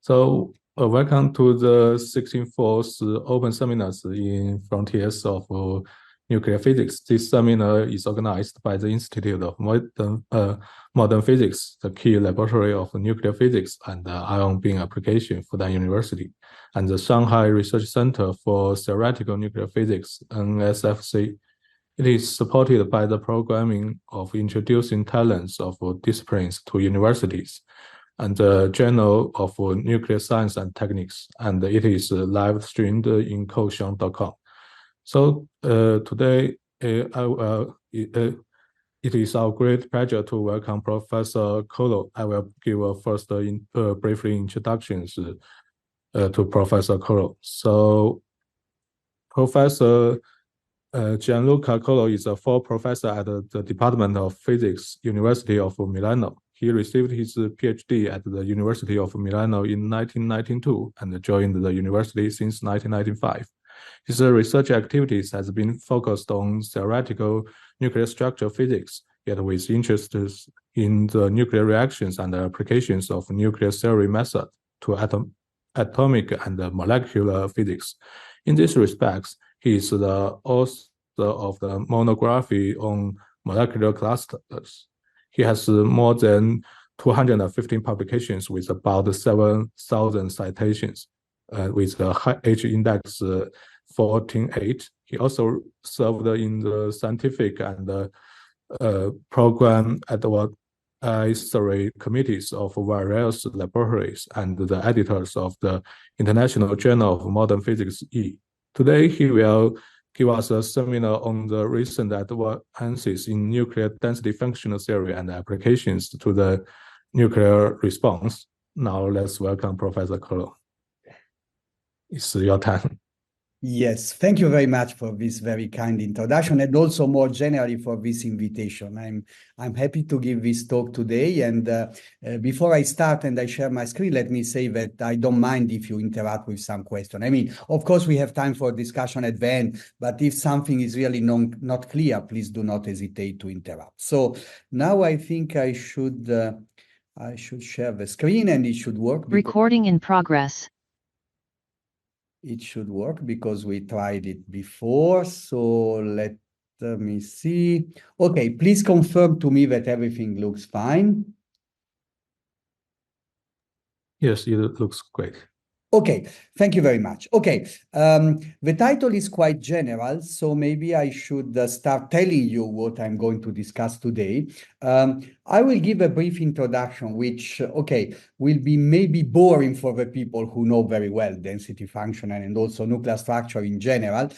Welcome to the 16th Open Seminars in Frontiers of Nuclear Physics. This seminar is organized by the Institute of Modern Physics, the key laboratory of nuclear physics and ion beam application, Fudan University, and the Shanghai Research Center for Theoretical Nuclear Physics, NSFC. It is supported by the programming of introducing talents of disciplines to universities and the Journal of Nuclear Science and Techniques, and it is live streamed in Kaohsiung.com. So today, it is our great pleasure to welcome Professor Colò. I will give a first brief introductions to Professor Colò. So Professor Gianluca Colò is a full professor at the Department of Physics, University of Milano. He received his PhD at the University of Milano in 1992 and joined the university since 1995. His research activities has been focused on theoretical nuclear structure physics, yet with interests in the nuclear reactions and applications of nuclear theory method to atomic and molecular physics. In these respects, he is the author of the monography on molecular clusters. He has more than 215 publications with about 7,000 citations, with a H index 14.8. He also served in the scientific and program advisory committees of various laboratories and the editors of the International Journal of Modern Physics E. Today, he will give us a seminar on the recent advances in nuclear density functional theory and applications to the nuclear response. Now let's welcome Professor Colò. It's your time. Yes, thank you very much for this very kind introduction and also more generally for this invitation. I'm happy to give this talk today. And before I start and I share my screen, let me say that I don't mind if you interact with some question. I mean, of course, we have time for discussion at the end, but if something is really not clear, please do not hesitate to interrupt. So now I think I should share the screen and it should work. Recording in progress. It should work because we tried it before. So let me see. Okay, please confirm to me that everything looks fine. Yes, it looks great. Okay, thank you very much. Okay, the title is quite general, so maybe I should start telling you what I'm going to discuss today. I will give a brief introduction, which, okay, will be maybe boring for the people who know very well density function and also nuclear structure in general.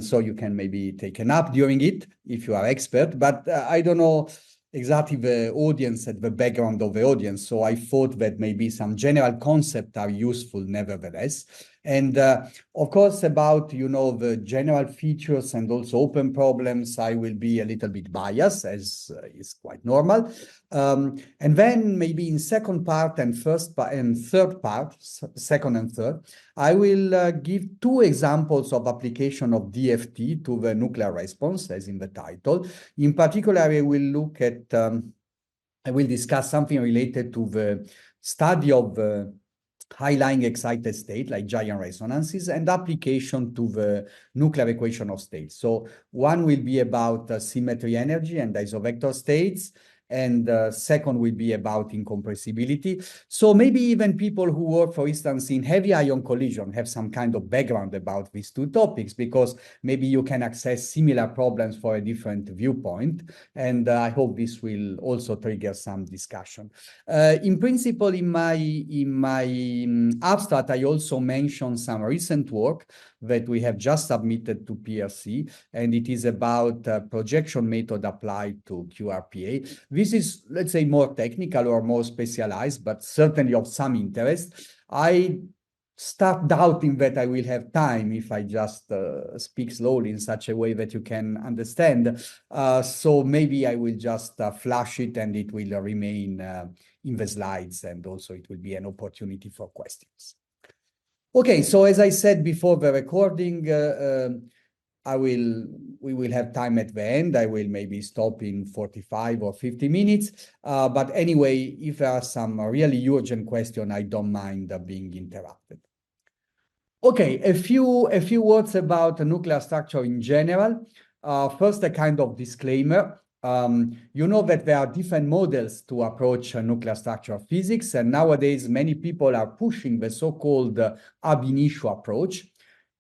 So you can maybe take a nap during it if you are expert, but I don't know exactly the audience and the background of the audience. So I thought that maybe some general concepts are useful nevertheless. And of course, about, the general features and also open problems, I will be a little bit biased, as is quite normal. And then maybe in second part and third part, second and third, I will give two examples of application of DFT to the nuclear response, as in the title. In particular, I will look at, I will discuss something related to the study of high-lying excited state, like giant resonances, and application to the nuclear equation of states. So one will be about symmetry energy and isovector states, and second will be about incompressibility. So maybe even people who work, for instance, in heavy ion collision have some kind of background about these two topics, because maybe you can access similar problems for a different viewpoint. And I hope this will also trigger some discussion. In principle, in my abstract, I also mentioned some recent work that we have just submitted to PRC, and it is about projection method applied to QRPA. This is, let's say, more technical or more specialized, but certainly of some interest. I start doubting that I will have time if I just speak slowly in such a way that you can understand. So maybe I will just flash it and it will remain in the slides, and also it will be an opportunity for questions. Okay, so as I said before the recording, we will have time at the end. I will maybe stop in 45 or 50 minutes. But anyway, if there are some really urgent questions, I don't mind being interrupted. Okay, a few words about nuclear structure in general. First, a kind of disclaimer. You know that there are different models to approach nuclear structure physics, and nowadays many people are pushing the so-called ab initio approach.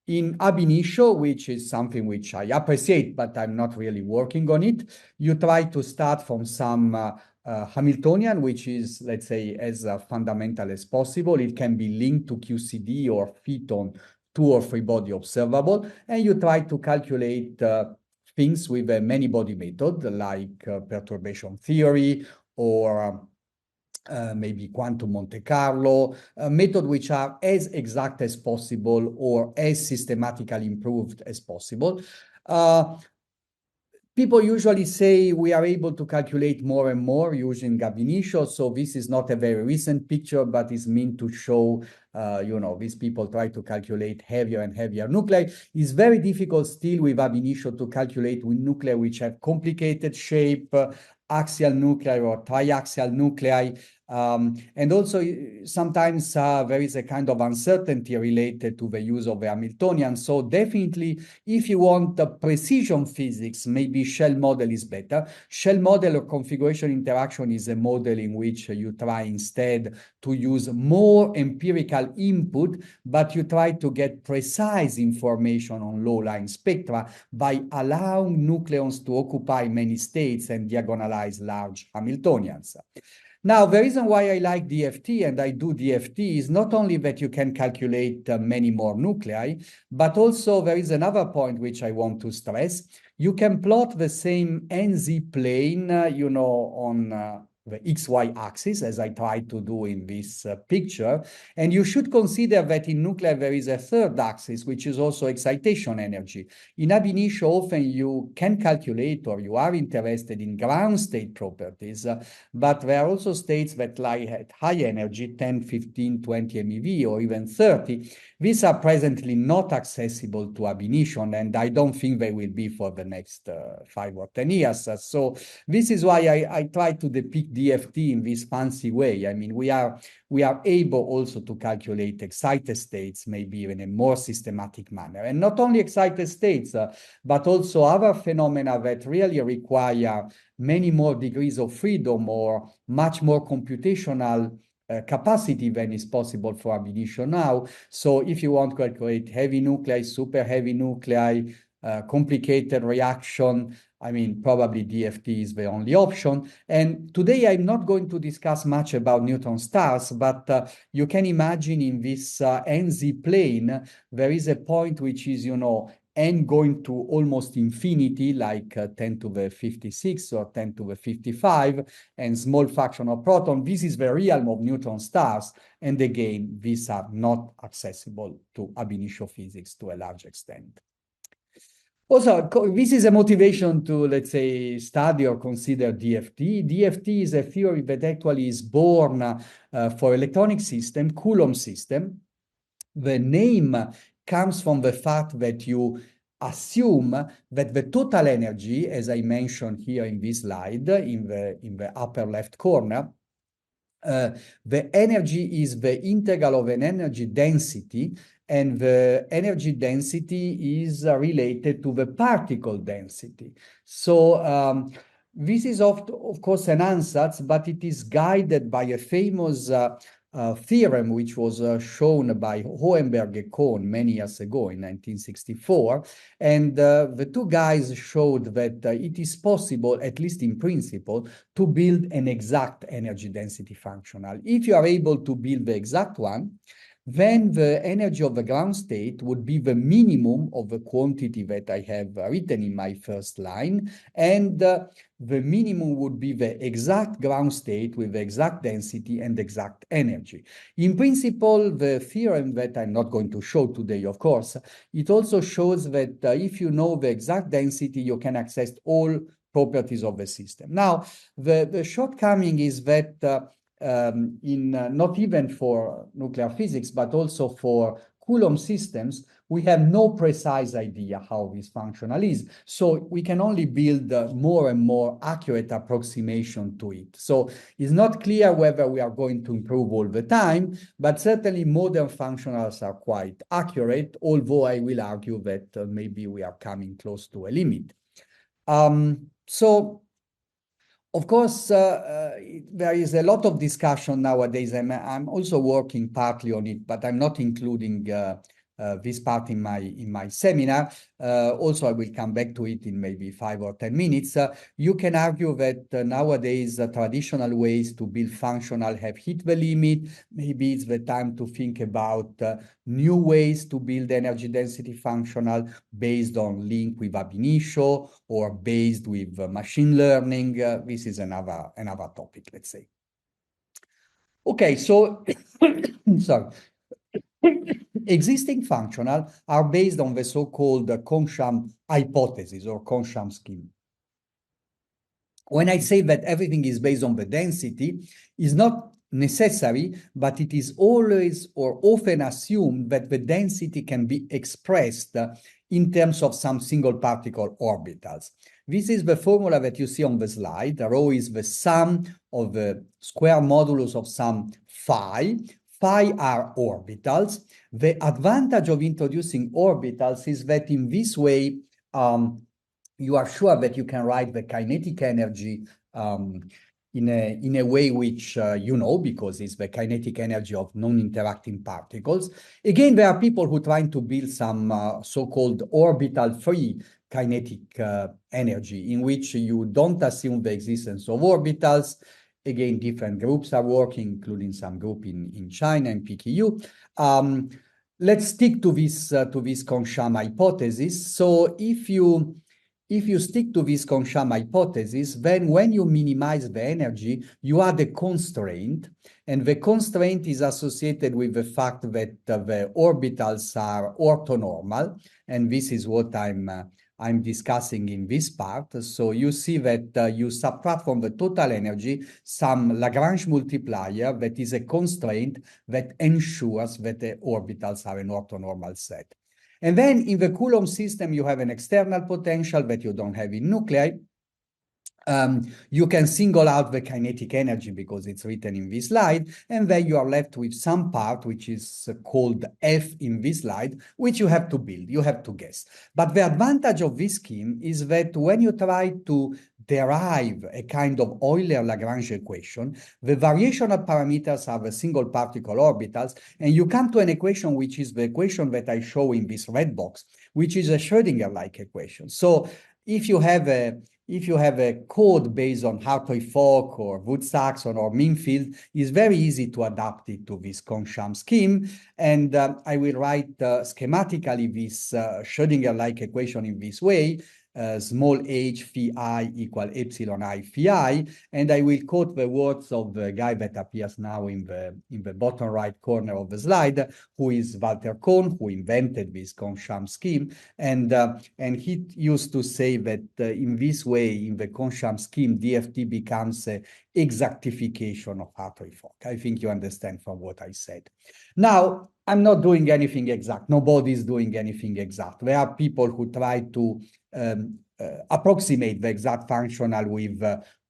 In ab initio, which is something which I appreciate, but I'm not really working on it, you try to start from some Hamiltonian, which is, let's say, as fundamental as possible. It can be linked to QCD or fit on 2 or 3 body observable, and you try to calculate things with a many-body method, like perturbation theory or maybe quantum Monte Carlo, methods which are as exact as possible or as systematically improved as possible. People usually say we are able to calculate more and more using ab initio, so this is not a very recent picture, but is meant to show, these people try to calculate heavier and heavier nuclei. It's very difficult still with ab initio to calculate with nuclei which have complicated shape, axial nuclei or triaxial nuclei. And also sometimes there is a kind of uncertainty related to the use of the Hamiltonian. So definitely, if you want the precision physics, maybe shell model is better. Shell model or configuration interaction is a model in which you try instead to use more empirical input, but you try to get precise information on low-line spectra by allowing nucleons to occupy many states and diagonalize large Hamiltonians. Now, the reason why I like DFT and I do DFT is not only that you can calculate many more nuclei, but also there is another point which I want to stress. You can plot the same NZ plane, on the XY axis, as I tried to do in this picture. And you should consider that in nuclei there is a third axis, which is also excitation energy. In ab initio, often you can calculate or you are interested in ground state properties, but there are also states that lie at high energy, 10, 15, 20 MeV, or even 30. These are presently not accessible to ab initio, and I don't think they will be for the next 5 or 10 years. So this is why I try to depict DFT in this fancy way. I mean, we are able also to calculate excited states, maybe in a more systematic manner. And not only excited states, but also other phenomena that really require many more degrees of freedom or much more computational capacity than is possible for ab initio now. So if you want to calculate heavy nuclei, super heavy nuclei, complicated reaction, I mean, probably DFT is the only option. And today I'm not going to discuss much about neutron stars, but you can imagine in this NZ plane, there is a point which is, n going to almost infinity, like 10 to the 56 or 10 to the 55, and small fraction of proton. This is the realm of neutron stars. And again, these are not accessible to ab initio physics to a large extent. Also, this is a motivation to, let's say, study or consider DFT. DFT is a theory that actually is born for electronic system, Coulomb system. The name comes from the fact that you assume that the total energy, as I mentioned here in this slide, in the upper left corner, the energy is the integral of an energy density, and the energy density is related to the particle density. So this is of course an ansatz, but it is guided by a famous theorem which was shown by Hohenberg and Kohn many years ago in 1964. And the two guys showed that it is possible, at least in principle, to build an exact energy density functional. If you are able to build the exact one, then the energy of the ground state would be the minimum of the quantity that I have written in my first line, and the minimum would be the exact ground state with the exact density and exact energy. In principle, the theorem that I'm not going to show today, of course, it also shows that if you know the exact density, you can access all properties of the system. Now, the shortcoming is that not even for nuclear physics, but also for Coulomb systems, we have no precise idea how this functional is. So we can only build more and more accurate approximation to it. So it's not clear whether we are going to improve all the time, but certainly modern functionals are quite accurate, although I will argue that maybe we are coming close to a limit. So, of course, there is a lot of discussion nowadays, and I'm also working partly on it, but I'm not including this part in my seminar. Also, I will come back to it in maybe 5 or 10 minutes. You can argue that nowadays traditional ways to build functional have hit the limit. Maybe it's the time to think about new ways to build energy density functional based on link with ab initio or based with machine learning. This is another topic, let's say. Okay, so sorry. Existing functional are based on the so-called Kohn-Sham hypothesis or Kohn-Sham scheme. When I say that everything is based on the density, is not necessary, but it is always or often assumed that the density can be expressed in terms of some single particle orbitals. This is the formula that you see on the slide. Rho is the sum of the square modulus of some phi. Phi are orbitals. The advantage of introducing orbitals is that in this way, you are sure that you can write the kinetic energy in a way which you know, because it's the kinetic energy of non-interacting particles. Again, there are people who are trying to build some so-called orbital-free kinetic energy, in which you don't assume the existence of orbitals. Again, different groups are working, including some group in China and PKU. Let's stick to this Kohn-Sham hypothesis. So if you stick to this Kohn-Sham hypothesis, then when you minimize the energy, you add a constraint, and the constraint is associated with the fact that the orbitals are orthonormal, and this is what I'm discussing in this part. So you see that you subtract from the total energy some Lagrange multiplier that is a constraint that ensures that the orbitals are an orthonormal set. And then in the Coulomb system, you have an external potential that you don't have in nuclei. You can single out the kinetic energy because it's written in this slide, and then you are left with some part which is called F in this slide, which you have to build, you have to guess. But the advantage of this scheme is that when you try to derive a kind of Euler-Lagrange equation, the variational parameters are the single particle orbitals, and you come to an equation which is the equation that I show in this red box, which is a Schrödinger-like equation. So if you have a code based on Hartree-Fock or Woods-Saxon or Minfield, it's very easy to adapt it to this Kohn-Sham scheme. And I will write schematically this Schrödinger-like equation in this way. Small h phi I equal epsilon I phi I, and I will quote the words of the guy that appears now in the bottom right corner of the slide, who is Walter Kohn, who invented this Kohn-Sham scheme, and he used to say that in this way, in the Kohn-Sham scheme, DFT becomes an exactification of Hartree-Fock. I think you understand from what I said. Now, I'm not doing anything exact. Nobody is doing anything exact. There are people who try to approximate the exact functional with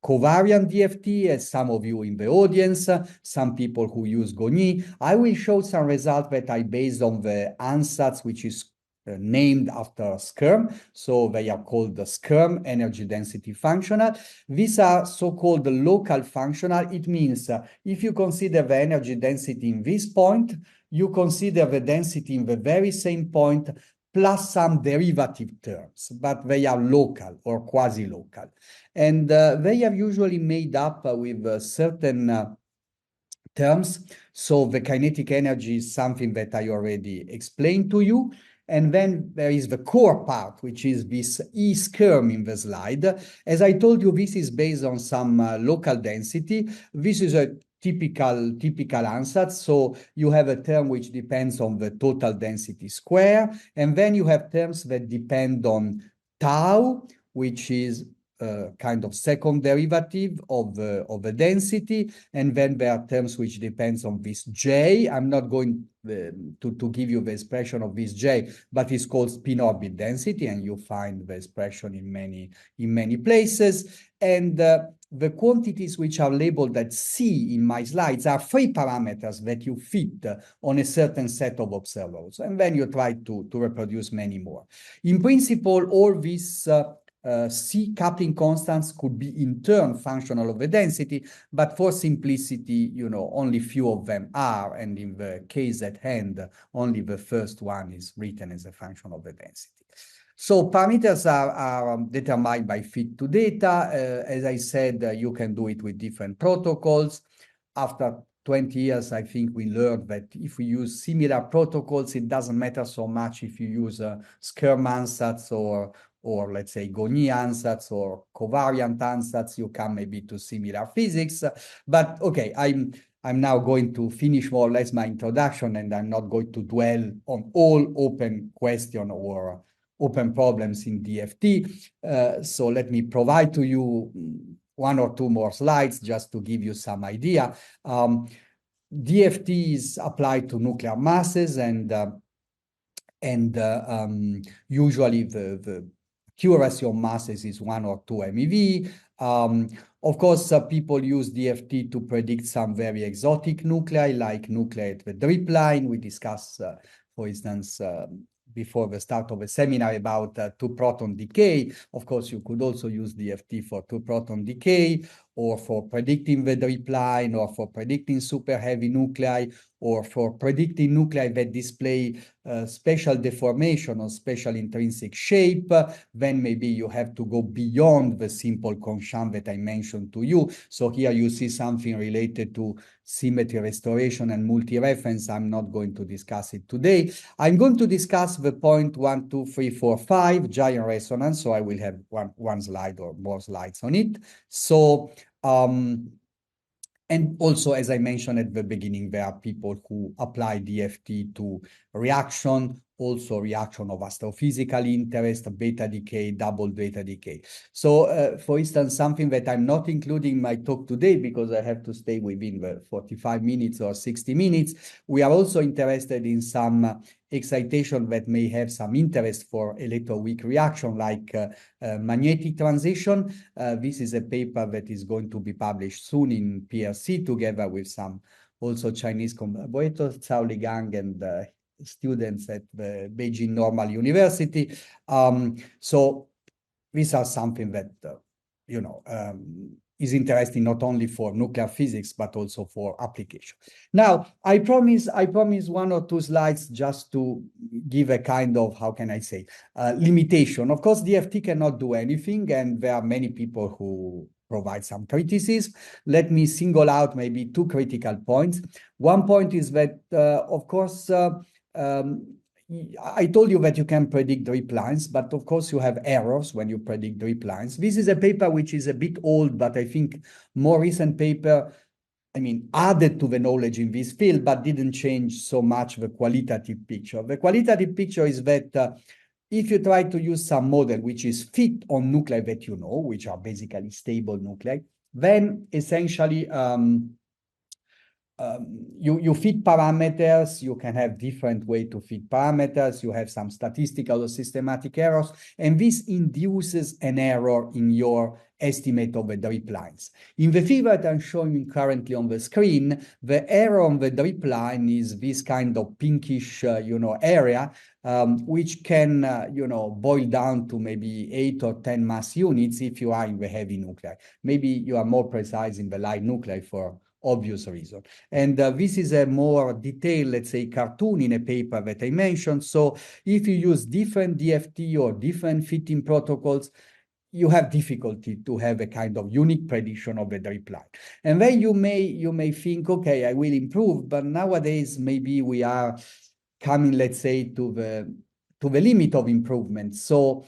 covariant DFT, as some of you in the audience, some people who use Goni. I will show some results that I based on the ansatz, which is named after SCRM. So they are called the SCRM energy density functional. These are so-called local functional. It means if you consider the energy density in this point, you consider the density in the very same point plus some derivative terms, but they are local or quasi-local. And they are usually made up with certain terms. So the kinetic energy is something that I already explained to you. And then there is the core part, which is this E-SCRM in the slide. As I told you, this is based on some local density. This is a typical ansatz. So you have a term which depends on the total density square. And then you have terms that depend on tau, which is kind of second derivative of a density, and then there are terms which depends on this J. I'm not going to give you the expression of this J, but it's called spin orbit density, and you find the expression in many places. And the quantities which are labeled at C in my slides are 3 parameters that you fit on a certain set of observables, and then you try to reproduce many more. In principle, all these C coupling constants could be in turn functional of the density, but for simplicity, only few of them are, and in the case at hand, only the first one is written as a function of the density. So parameters are determined by fit to data. As I said, you can do it with different protocols. After 20 years, I think we learned that if we use similar protocols, it doesn't matter so much if you use Skirm ansatz or let's say Goni ansatz or covariant ansatz, you come maybe to similar physics. But okay, I'm now going to finish more or less my introduction, and I'm not going to dwell on all open question or open problems in DFT. So let me provide to you 1 or 2 more slides just to give you some idea. DFT is applied to nuclear masses, and usually the accuracy of masses is 1 or 2 MeV. Of course, people use DFT to predict some very exotic nuclei, like nuclei at the drip line. We discussed, for instance, before the start of a seminar about 2-proton decay. Of course, you could also use DFT for 2-proton decay, or for predicting the drip line, or for predicting super heavy nuclei, or for predicting nuclei that display special deformation or special intrinsic shape. Then maybe you have to go beyond the simple Conchamp that I mentioned to you. So here you see something related to symmetry restoration and multi-reference. I'm not going to discuss it today. I'm going to discuss the point 1, 2, 3, 4, 5, giant resonance. So I will have one slide or more slides on it. So, and also, as I mentioned at the beginning, there are people who apply DFT to reaction, also reaction of astrophysical interest, beta decay, double beta decay. So, for instance, something that I'm not including in my talk today because I have to stay within the 45 minutes or 60 minutes, we are also interested in some excitation that may have some interest for electroweak reaction, like magnetic transition. This is a paper that is going to be published soon in PRC together with some also Chinese collaborators, Cao Ligang and students at the Beijing Normal University. So these are something that, is interesting not only for nuclear physics, but also for application. Now, I promise 1 or 2 slides just to give a kind of, how can I say, limitation. Of course, DFT cannot do anything, and there are many people who provide some criticism. Let me single out maybe 2 critical points. One point is that, of course, I told you that you can predict drip lines, but of course you have errors when you predict drip lines. This is a paper which is a bit old, but I think more recent paper, added to the knowledge in this field, but didn't change so much the qualitative picture. The qualitative picture is that if you try to use some model which is fit on nuclei that you know, which are basically stable nuclei, then essentially you fit parameters. You can have different way to fit parameters. You have some statistical or systematic errors, and this induces an error in your estimate of the drip lines. In the figure that I'm showing currently on the screen, the error on the drip line is this kind of pinkish, area, which can, boil down to maybe 8 or 10 mass units if you are in the heavy nuclei. Maybe you are more precise in the light nuclei for obvious reason. And this is a more detailed, let's say, cartoon in a paper that I mentioned. So if you use different DFT or different fitting protocols, you have difficulty to have a kind of unique prediction of the drip line. And then you may think, okay, I will improve, but nowadays maybe we are coming, let's say, to the limit of improvement. So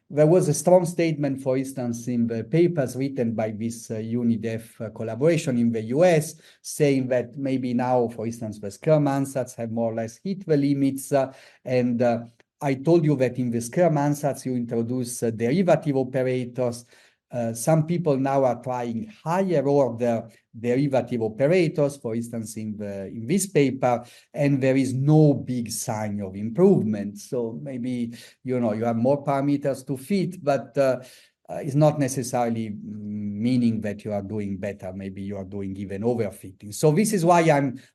there was a strong statement, for instance, in the papers written by this UNIDEF collaboration in the US, saying that maybe now, for instance, the Skirm ansatz have more or less hit the limits, and I told you that in the square ansatz, you introduce derivative operators. Some people now are trying higher order derivative operators, for instance, in this paper, and there is no big sign of improvement. So maybe, you have more parameters to fit, but it's not necessarily meaning that you are doing better. Maybe you are doing even overfitting. So this is why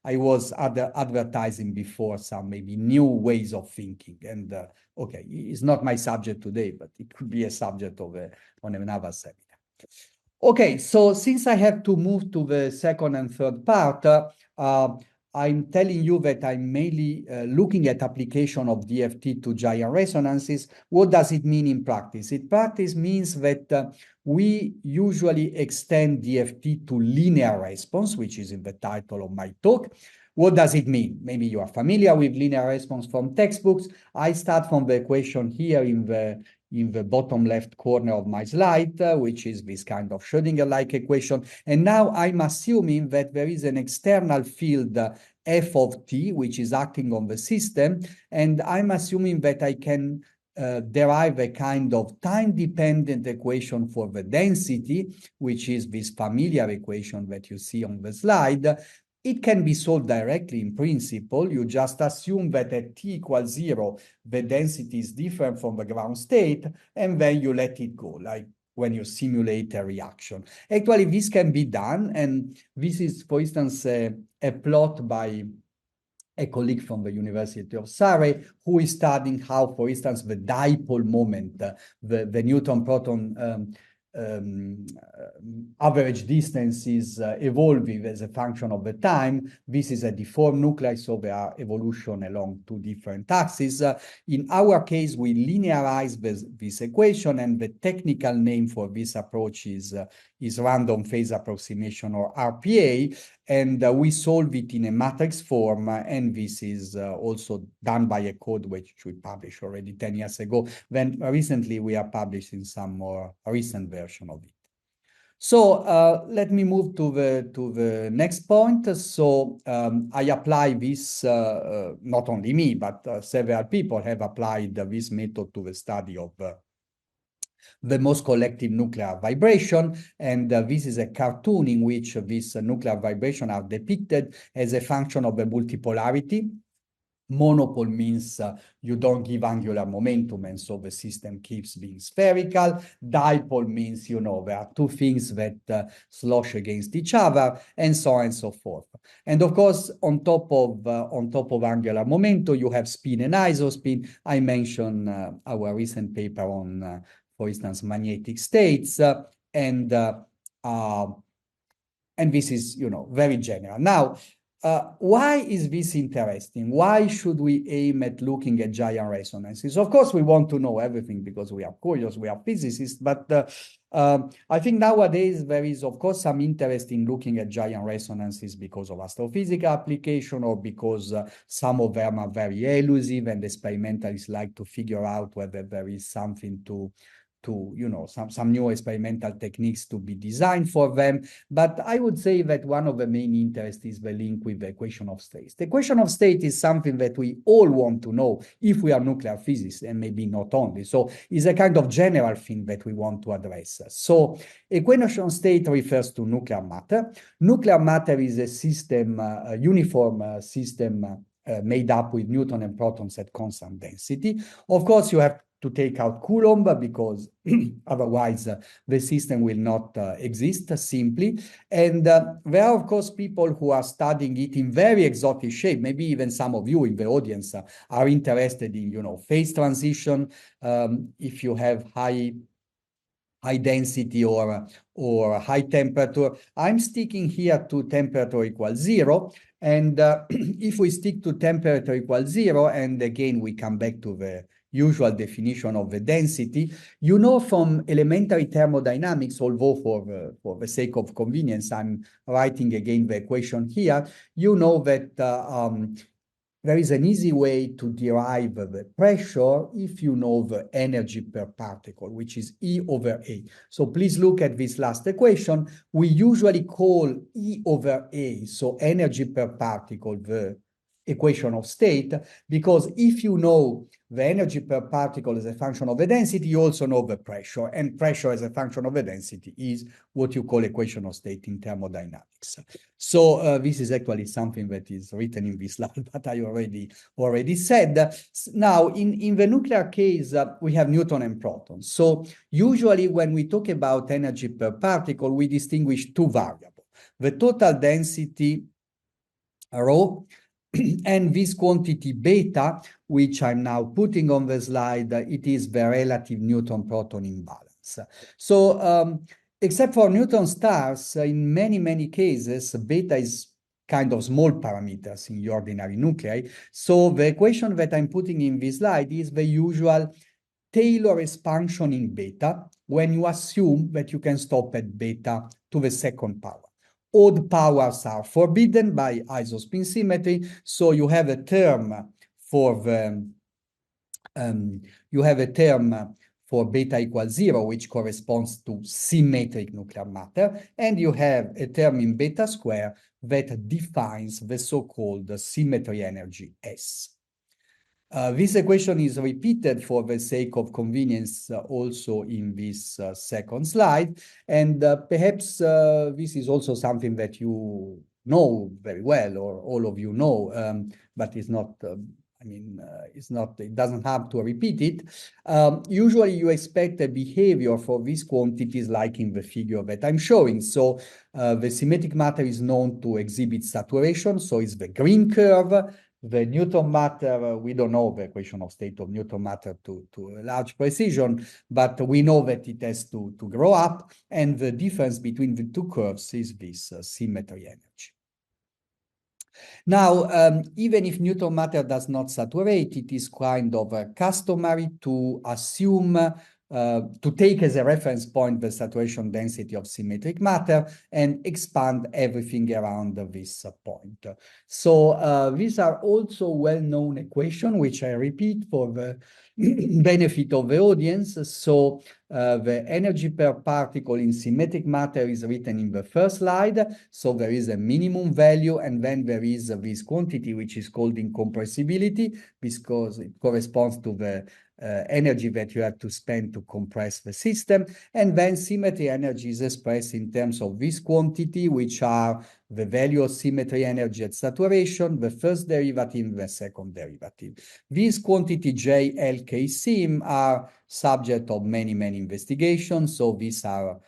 I was advertising before some maybe new ways of thinking. And okay, it's not my subject today, but it could be a subject on another seminar. Okay, so since I have to move to the second and third part, I'm telling you that I'm mainly looking at application of DFT to giant resonances. What does it mean in practice? In practice means that we usually extend DFT to linear response, which is in the title of my talk. What does it mean? Maybe you are familiar with linear response from textbooks. I start from the equation here in the bottom left corner of my slide, which is this kind of Schrödinger-like equation. And now I'm assuming that there is an external field f of t, which is acting on the system. And I'm assuming that I can derive a kind of time-dependent equation for the density, which is this familiar equation that you see on the slide. It can be solved directly in principle. You just assume that at t equals 0, the density is different from the ground state, and then you let it go, like when you simulate a reaction. Actually, this can be done, and this is, for instance, a plot by a colleague from the University of Surrey, who is studying how, for instance, the dipole moment, the Newton-proton average distance is evolving as a function of the time. This is a deformed nuclei, so there are evolution along two different axes. In our case, we linearize this equation, and the technical name for this approach is random phase approximation, or RPA, and we solve it in a matrix form, and this is also done by a code which we published already 10 years ago. Then recently we are publishing some more recent version of it. So let me move to the next point. So I apply this, not only me, but several people have applied this method to the study of the most collective nuclear vibration. And this is a cartoon in which these nuclear vibrations are depicted as a function of the multipolarity. Monopole means you don't give angular momentum, and so the system keeps being spherical. Dipole means, there are two things that slosh against each other, and so on and so forth. And of course, on top of angular momentum, you have spin and isospin. I mentioned our recent paper on, for instance, magnetic states, and this is, very general. Now, why is this interesting? Why should we aim at looking at giant resonances? Of course, we want to know everything because we are curious, we are physicists, but I think nowadays there is, of course, some interest in looking at giant resonances because of astrophysics application, or because some of them are very elusive and experimentalists like to figure out whether there is something to some new experimental techniques to be designed for them. But I would say that one of the main interests is the link with the equation of states. The equation of state is something that we all want to know if we are nuclear physicists, and maybe not only. So it's a kind of general thing that we want to address. So equation of state refers to nuclear matter. Nuclear matter is a system, a uniform system made up with neutron and protons at constant density. Of course, you have to take out Coulomb, because otherwise the system will not exist simply. And there are, of course, people who are studying it in very exotic shape. Maybe even some of you in the audience are interested in, phase transition. If you have high density or high temperature. I'm sticking here to temperature equals 0. And if we stick to temperature equals 0, and again, we come back to the usual definition of the density, from elementary thermodynamics, although for the sake of convenience, I'm writing again the equation here, that there is an easy way to derive the pressure if you know the energy per particle, which is E over A. So please look at this last equation. We usually call E over A, so energy per particle, the equation of state, because if you know the energy per particle as a function of the density, you also know the pressure, and pressure as a function of the density is what you call equation of state in thermodynamics. So this is actually something that is written in this slide, but I already said. Now, in the nuclear case, we have neutron and protons. So usually when we talk about energy per particle, we distinguish two variables: the total density rho and this quantity beta, which I'm now putting on the slide. It is the relative neutron-proton imbalance. So except for neutron stars, in many cases, beta is kind of small parameters in the ordinary nuclei. So the equation that I'm putting in this slide is the usual Taylor expansion in beta when you assume that you can stop at beta to the second power. Odd powers are forbidden by isospin symmetry, so you have a term for the beta equals 0, which corresponds to symmetric nuclear matter, and you have a term in beta square that defines the so-called symmetry energy S. This equation is repeated for the sake of convenience also in this second slide, and perhaps this is also something that you know very well, or all of you know, but it's not, it doesn't have to repeat it. Usually you expect a behavior for these quantities like in the figure that I'm showing. So the symmetric matter is known to exhibit saturation, so it's the green curve. The Newton matter, we don't know the equation of state of Newton matter to a large precision, but we know that it has to grow up, and the difference between the two curves is this symmetry energy. Now, even if Newton matter does not saturate, it is kind of customary to assume to take as a reference point the saturation density of symmetric matter and expand everything around this point. So these are also well-known equations, which I repeat for the benefit of the audience. So the energy per particle in symmetric matter is written in the first slide. So there is a minimum value, and then there is this quantity, which is called incompressibility, because it corresponds to the energy that you have to spend to compress the system. And then symmetry energy is expressed in terms of this quantity, which are the value of symmetry energy at saturation, the first derivative, the second derivative. These quantity J, L, K, sim are subject of many investigations. So these are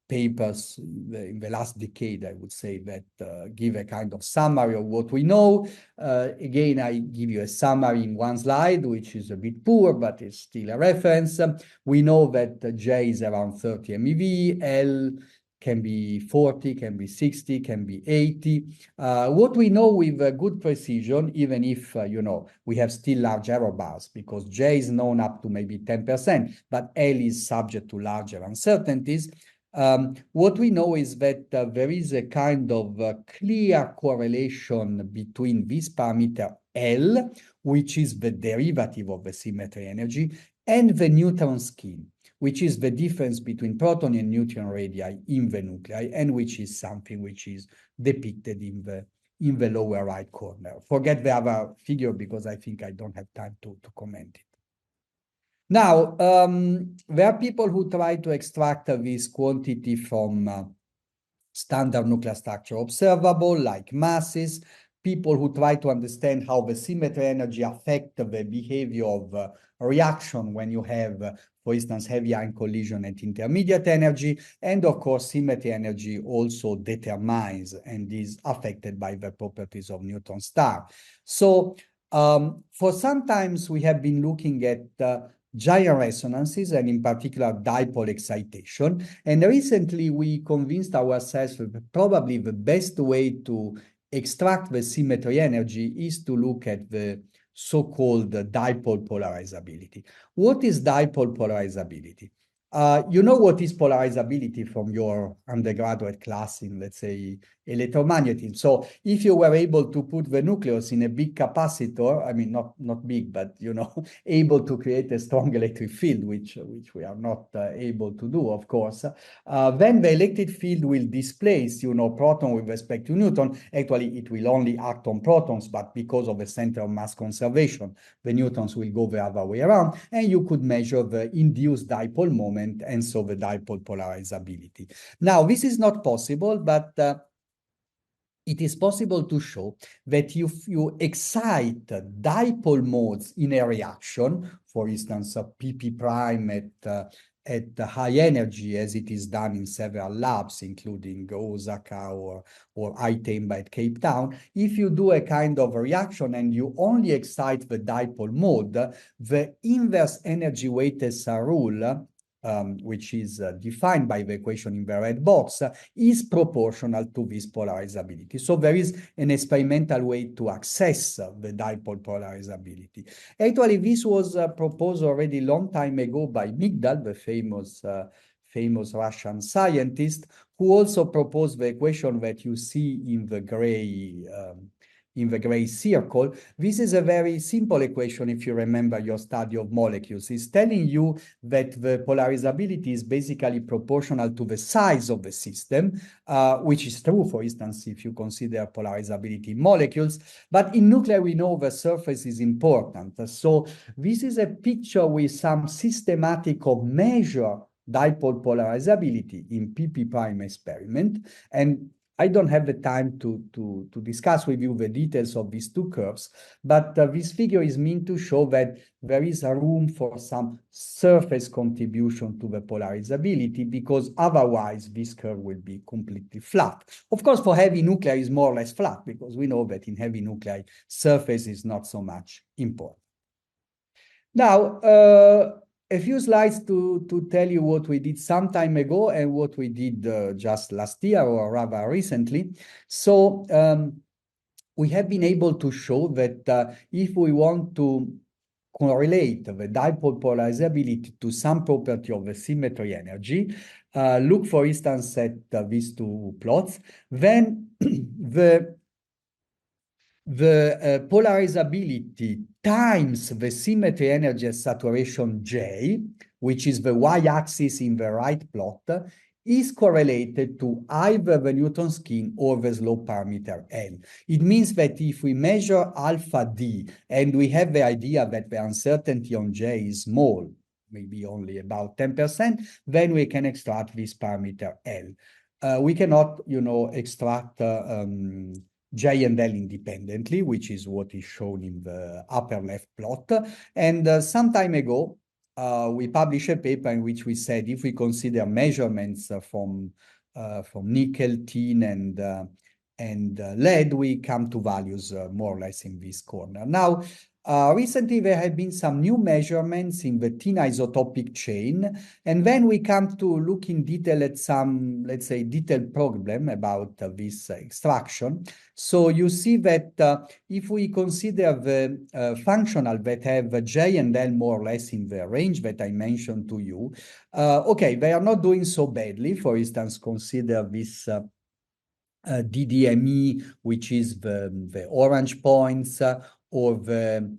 papers in the last decade, I would say, that give a kind of summary of what we know. Again, I give you a summary in one slide, which is a bit poor, but it's still a reference. We know that J is around 30 MeV, L can be 40, can be 60, can be 80. What we know with good precision, even if, we have still large error bars, because J is known up to maybe 10%, but L is subject to larger uncertainties. What we know is that there is a kind of clear correlation between this parameter L, which is the derivative of the symmetry energy, and the neutron skin, which is the difference between proton and neutron radii in the nuclei, and which is something which is depicted in the lower right corner. Forget the other figure, because I think I don't have time to comment it. Now, there are people who try to extract this quantity from standard nuclear structure observable, like masses, people who try to understand how the symmetry energy affect the behavior of reaction when you have, for instance, heavy ion collision at intermediate energy, and of course, symmetry energy also determines and is affected by the properties of neutron star. So, for some times we have been looking at giant resonances, and in particular dipole excitation. And recently we convinced ourselves that probably the best way to extract the symmetry energy is to look at the so-called dipole polarizability. What is dipole polarizability? You know what is polarizability from your undergraduate class in, let's say, electromagnetism. So if you were able to put the nucleus in a big capacitor, I mean, not big, but, you know, able to create a strong electric field, which we are not able to do, of course, then the electric field will displace, you know, proton with respect to neutron. Actually, it will only act on protons, but because of the center of mass conservation, the neutrons will go the other way around, and you could measure the induced dipole moment, and so the dipole polarizability. Now, this is not possible, but it is possible to show that if you excite dipole modes in a reaction, for instance, a PP prime at high energy, as it is done in several labs, including Osaka or Itemba at Cape Town, if you do a kind of a reaction and you only excite the dipole mode, the inverse energy weight tensor rule, which is defined by the equation in the red box, is proportional to this polarizability. So there is an experimental way to access the dipole polarizability. Actually, this was proposed already a long time ago by Migdal, the famous Russian scientist, who also proposed the equation that you see in the gray circle. This is a very simple equation if you remember your study of molecules. It's telling you that the polarizability is basically proportional to the size of the system, which is true, for instance, if you consider polarizability in molecules. But in nuclei, we know the surface is important. So this is a picture with some systematic of measure dipole polarizability in PP prime experiment. And I don't have the time to discuss with you the details of these two curves, but this figure is meant to show that there is a room for some surface contribution to the polarizability, because otherwise this curve will be completely flat. Of course, for heavy nuclei is more or less flat, because we know that in heavy nuclei, surface is not so much important. Now, a few slides to tell you what we did some time ago and what we did just last year, or rather recently. So we have been able to show that if we want to correlate the dipole polarizability to some property of the symmetry energy, look, for instance, at these two plots, then the polarizability times the symmetry energy at saturation J, which is the y-axis in the right plot, is correlated to either the Newton skin or the slope parameter L. It means that if we measure alpha D, and we have the idea that the uncertainty on J is small, maybe only about 10%, then we can extract this parameter L. We cannot, you know, extract J and L independently, which is what is shown in the upper left plot. And some time ago, we published a paper in which we said if we consider measurements from nickel, tin, and lead, we come to values more or less in this corner. Now, recently, there have been some new measurements in the tin isotopic chain, and then we come to look in detail at some, let's say, detailed problem about this extraction. So you see that if we consider the functional that have J and L more or less in the range that I mentioned to you, okay, they are not doing so badly. For instance, consider this DDME, which is the orange points, or the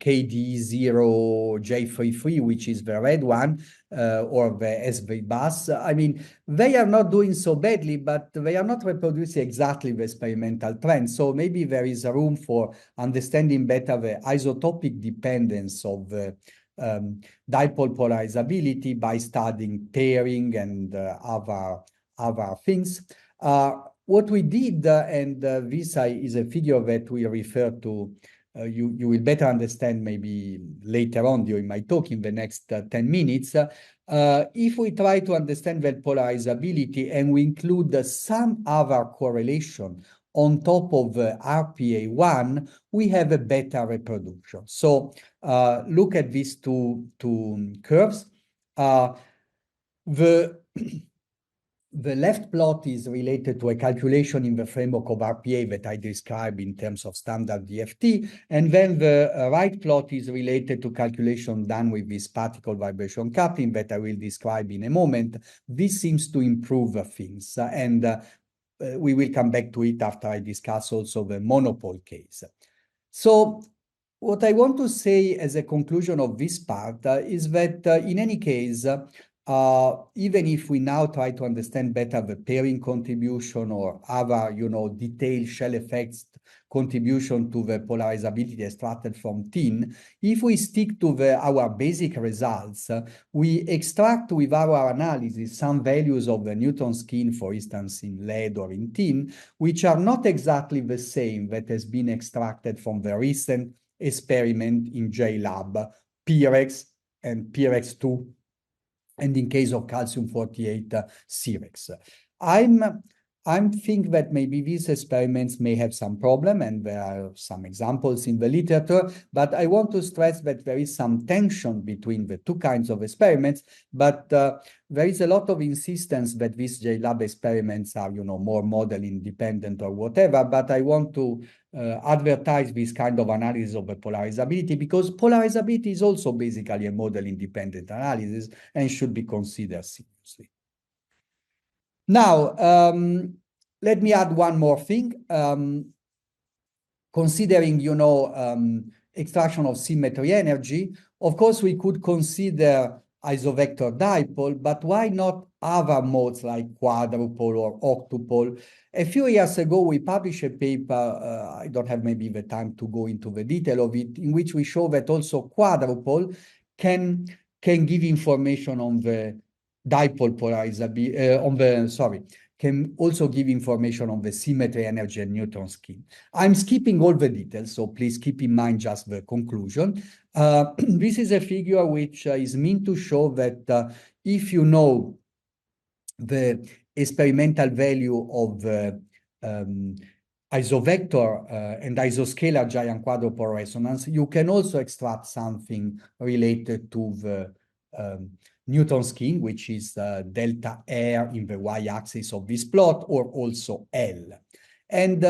KD0 J33, which is the red one, or the SV bus. I mean, they are not doing so badly, but they are not reproducing exactly the experimental trend. So maybe there is a room for understanding better the isotopic dependence of the dipole polarizability by studying pairing and other things. What we did, and this is a figure that we refer to, you will better understand maybe later on during my talk in the next 10 minutes. If we try to understand that polarizability and we include some other correlation on top of RPA1, we have a better reproduction. So look at these two curves. the left plot is related to a calculation in the framework of RPA that I described in terms of standard DFT. And then the right plot is related to calculation done with this particle vibration coupling that I will describe in a moment. This seems to improve things. We will come back to it after I discuss also the monopole case. So what I want to say as a conclusion of this part is that in any case, even if we now try to understand better the pairing contribution or other, detailed shell effects contribution to the polarizability extracted from tin, if we stick to our basic results, we extract with our analysis some values of the Newton skin, for instance, in lead or in tin, which are not exactly the same that has been extracted from the recent experiment in JLab, PREX and PREX2, and in case of calcium-48 CREX. I think that maybe these experiments may have some problem, and there are some examples in the literature, but I want to stress that there is some tension between the two kinds of experiments, but there is a lot of insistence that these JLab experiments are, more model independent or whatever, but I want to advertise this kind of analysis of the polarizability, because polarizability is also basically a model independent analysis and should be considered seriously. Now, let me add one more thing. Considering, extraction of symmetry energy, of course, we could consider isovector dipole, but why not other modes like quadrupole or octupole? A few years ago, we published a paper, I don't have maybe the time to go into the detail of it, in which we show that also quadrupole can give information on the dipole polarizability, can also give information on the symmetry energy and Newton skin. I'm skipping all the details, so please keep in mind just the conclusion. This is a figure which is meant to show that if you know the experimental value of the isovector and isoscalar giant quadrupole resonance, you can also extract something related to the Newton skin, which is delta R in the y-axis of this plot, or also L. And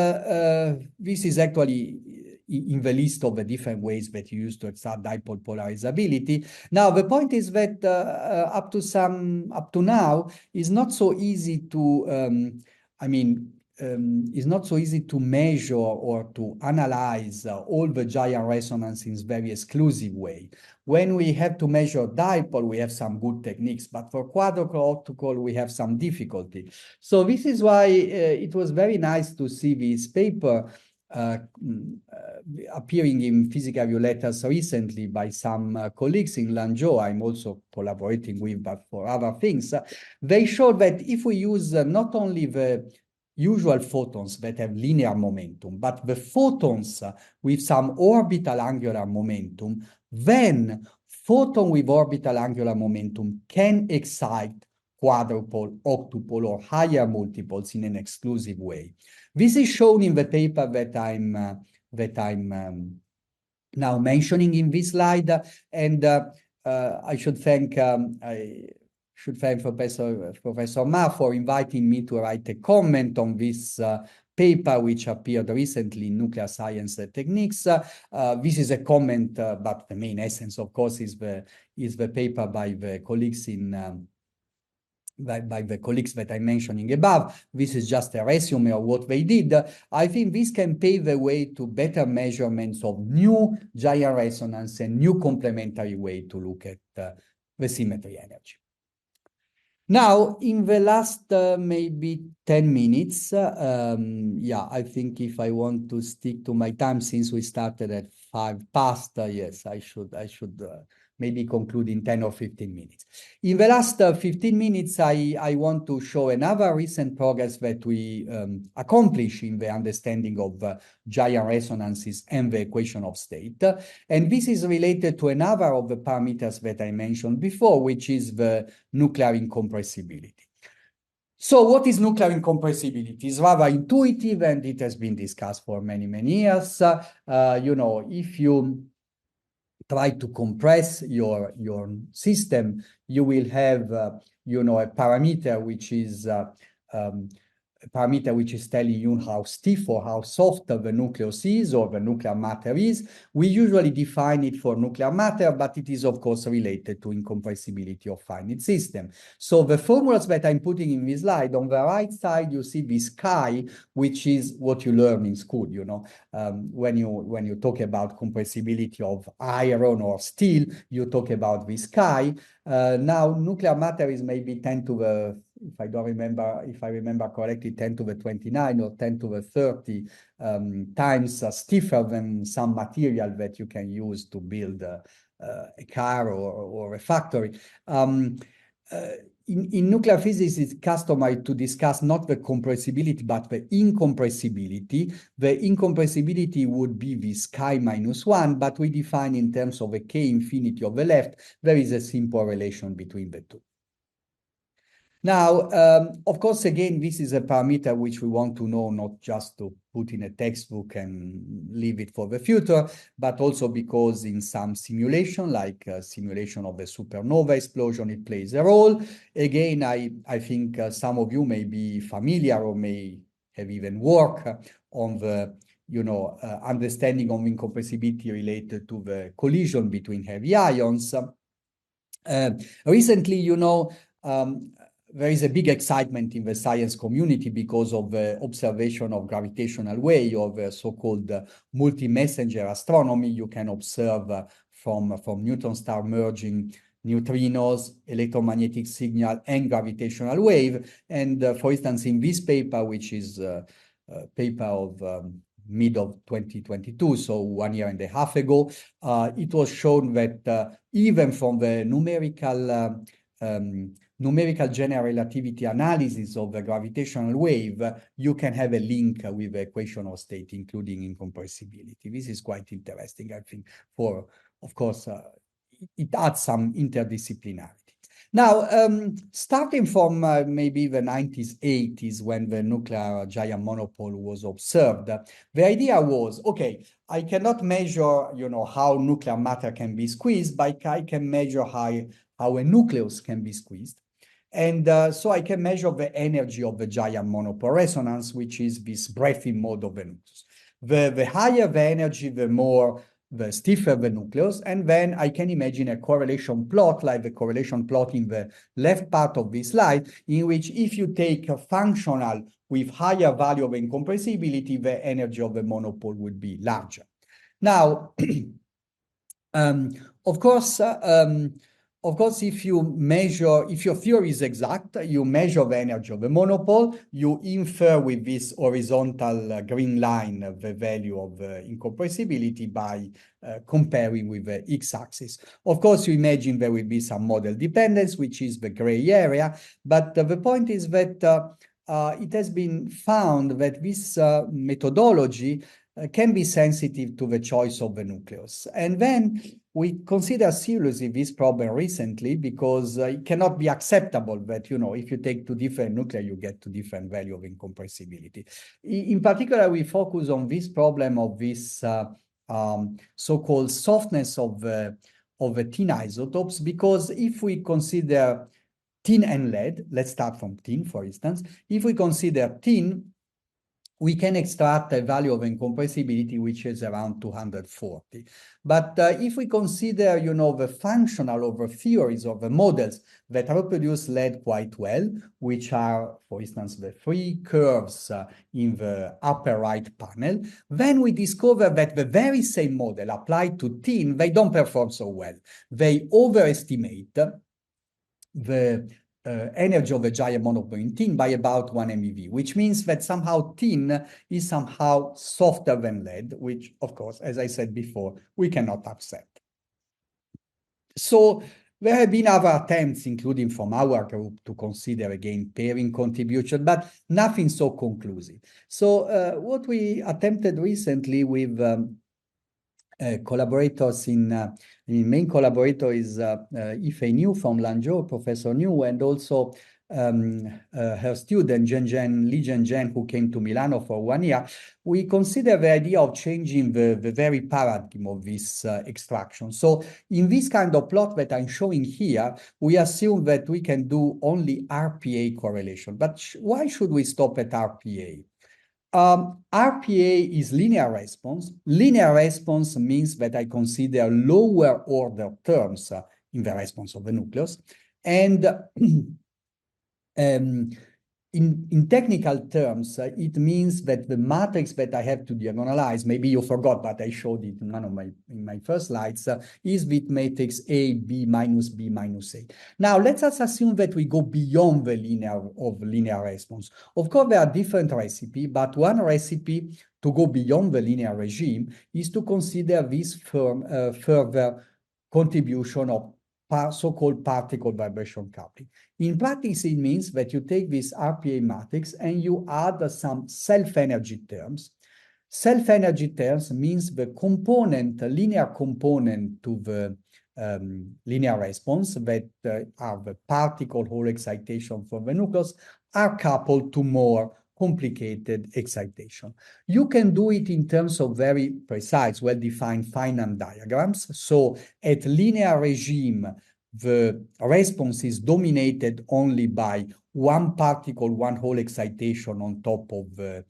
this is actually in the list of the different ways that you use to extract dipole polarizability. Now, the point is that up to now, it's not so easy to, it's not so easy to measure or to analyze all the giant resonance in a very exclusive way. When we have to measure dipole, we have some good techniques, but for quadrupole octupole, we have some difficulty. So this is why it was very nice to see this paper appearing in Physical Review Letters recently by some colleagues in Lanzhou I'm also collaborating with, but for other things. They showed that if we use not only the usual photons that have linear momentum, but the photons with some orbital angular momentum, then photon with orbital angular momentum can excite quadrupole, octupole, or higher multiples in an exclusive way. This is shown in the paper that I'm now mentioning in this slide, and I should thank Professor Ma for inviting me to write a comment on this paper, which appeared recently in Nuclear Science Techniques. This is a comment, but the main essence, of course, is the paper by the colleagues by the colleagues that I'm mentioning above. This is just a resume of what they did. I think this can pave the way to better measurements of new giant resonance and new complementary way to look at the symmetry energy. Now, in the last maybe 10 minutes, I think if I want to stick to my time, since we started at 5 past, yes, I should maybe conclude in 10 or 15 minutes. In the last 15 minutes, I want to show another recent progress that we accomplished in the understanding of giant resonances and the equation of state. And this is related to another of the parameters that I mentioned before, which is the nuclear incompressibility. So what is nuclear incompressibility? It's rather intuitive, and it has been discussed for many, many years. If you try to compress your system, you will have you know, a parameter which is telling you how stiff or how soft the nucleus is or the nuclear matter is. We usually define it for nuclear matter, but it is of course related to incompressibility of finite system. So the formulas that I'm putting in this slide, on the right side, you see this chi, which is what you learn in school, you know, when you talk about compressibility of iron or steel, you talk about this chi. Now nuclear matter is maybe 10 to the, if I remember correctly, 10 to the 29 or 10 to the 30 times stiffer than some material that you can use to build a car or a factory. In nuclear physics, it's customary to discuss not the compressibility, but the incompressibility. The incompressibility would be this chi minus 1, but we define in terms of a k infinity of the left, there is a simple relation between the two. Now, of course, again, this is a parameter which we want to know, not just to put in a textbook and leave it for the future, but also because in some simulation, like simulation of a supernova explosion, it plays a role. Again, I think some of you may be familiar or may have even worked on the, you know, understanding of incompressibility related to the collision between heavy ions. Recently, you know, there is a big excitement in the science community because of the observation of gravitational wave, or the so-called multi-messenger astronomy. You can observe from neutron star merging neutrinos, electromagnetic signal, and gravitational wave. And for instance, in this paper, which is a paper of mid of 2022, so 1.5 years ago, it was shown that even from the numerical general relativity analysis of the gravitational wave, you can have a link with the equation of state, including incompressibility. This is quite interesting, I think, for, of course, it adds some interdisciplinarity. Now, starting from maybe the 90s, 80s, when the nuclear giant monopole was observed, the idea was, okay, I cannot measure, you know, how nuclear matter can be squeezed, but I can measure how a nucleus can be squeezed. And so I can measure the energy of the giant monopole resonance, which is this breathing mode of the nucleus. The higher the energy, the stiffer the nucleus. And then I can imagine a correlation plot, like the correlation plot in the left part of this slide, in which if you take a functional with higher value of incompressibility, the energy of the monopole would be larger. Now, of course, if your theory is exact, you measure the energy of the monopole, you infer with this horizontal green line the value of incompressibility by comparing with the x-axis. Of course, you imagine there will be some model dependence, which is the gray area, but the point is that it has been found that this methodology can be sensitive to the choice of the nucleus. And then we consider seriously this problem recently, because it cannot be acceptable that, you know, if you take two different nuclei, you get two different value of incompressibility. In particular, we focus on this problem of this so-called softness of the tin isotopes, because if we consider tin and lead, let's start from tin, for instance. If we consider tin, we can extract a value of incompressibility which is around 240. But if we consider, you know, the functional of the theories of the models that reproduce lead quite well, which are, for instance, the three curves in the upper right panel, then we discover that the very same model applied to tin, they don't perform so well. They overestimate the energy of the giant monopole in tin by about 1 MeV, which means that somehow tin is somehow softer than lead, which, of course, as I said before, we cannot accept. So there have been other attempts, including from our group, to consider again pairing contribution, but nothing so conclusive. So what we attempted recently with collaborators main collaborator is Yifei Niu from Lanzhou, Professor Niu, and also her student, Li Zhenzhen, who came to Milano for 1 year, we consider the idea of changing the very paradigm of this extraction. So in this kind of plot that I'm showing here, we assume that we can do only RPA correlation. But why should we stop at RPA? RPA is linear response. Linear response means that I consider lower order terms in the response of the nucleus. And in technical terms, it means that the matrix that I have to diagonalize, maybe you forgot, but I showed it in one of my first slides, is with matrix A, B minus A. Now, let us assume that we go beyond the linear response. Of course, there are different recipes, but one recipe to go beyond the linear regime is to consider this further contribution of so-called particle vibration coupling. In practice, it means that you take this RPA matrix and you add some self-energy terms. Self-energy terms means the linear component to the linear response that are the particle Hall excitation for the nucleus are coupled to more complicated excitation. You can do it in terms of very precise, well-defined Feynman diagrams. So at linear regime, the response is dominated only by one particle, one Hall excitation on top of the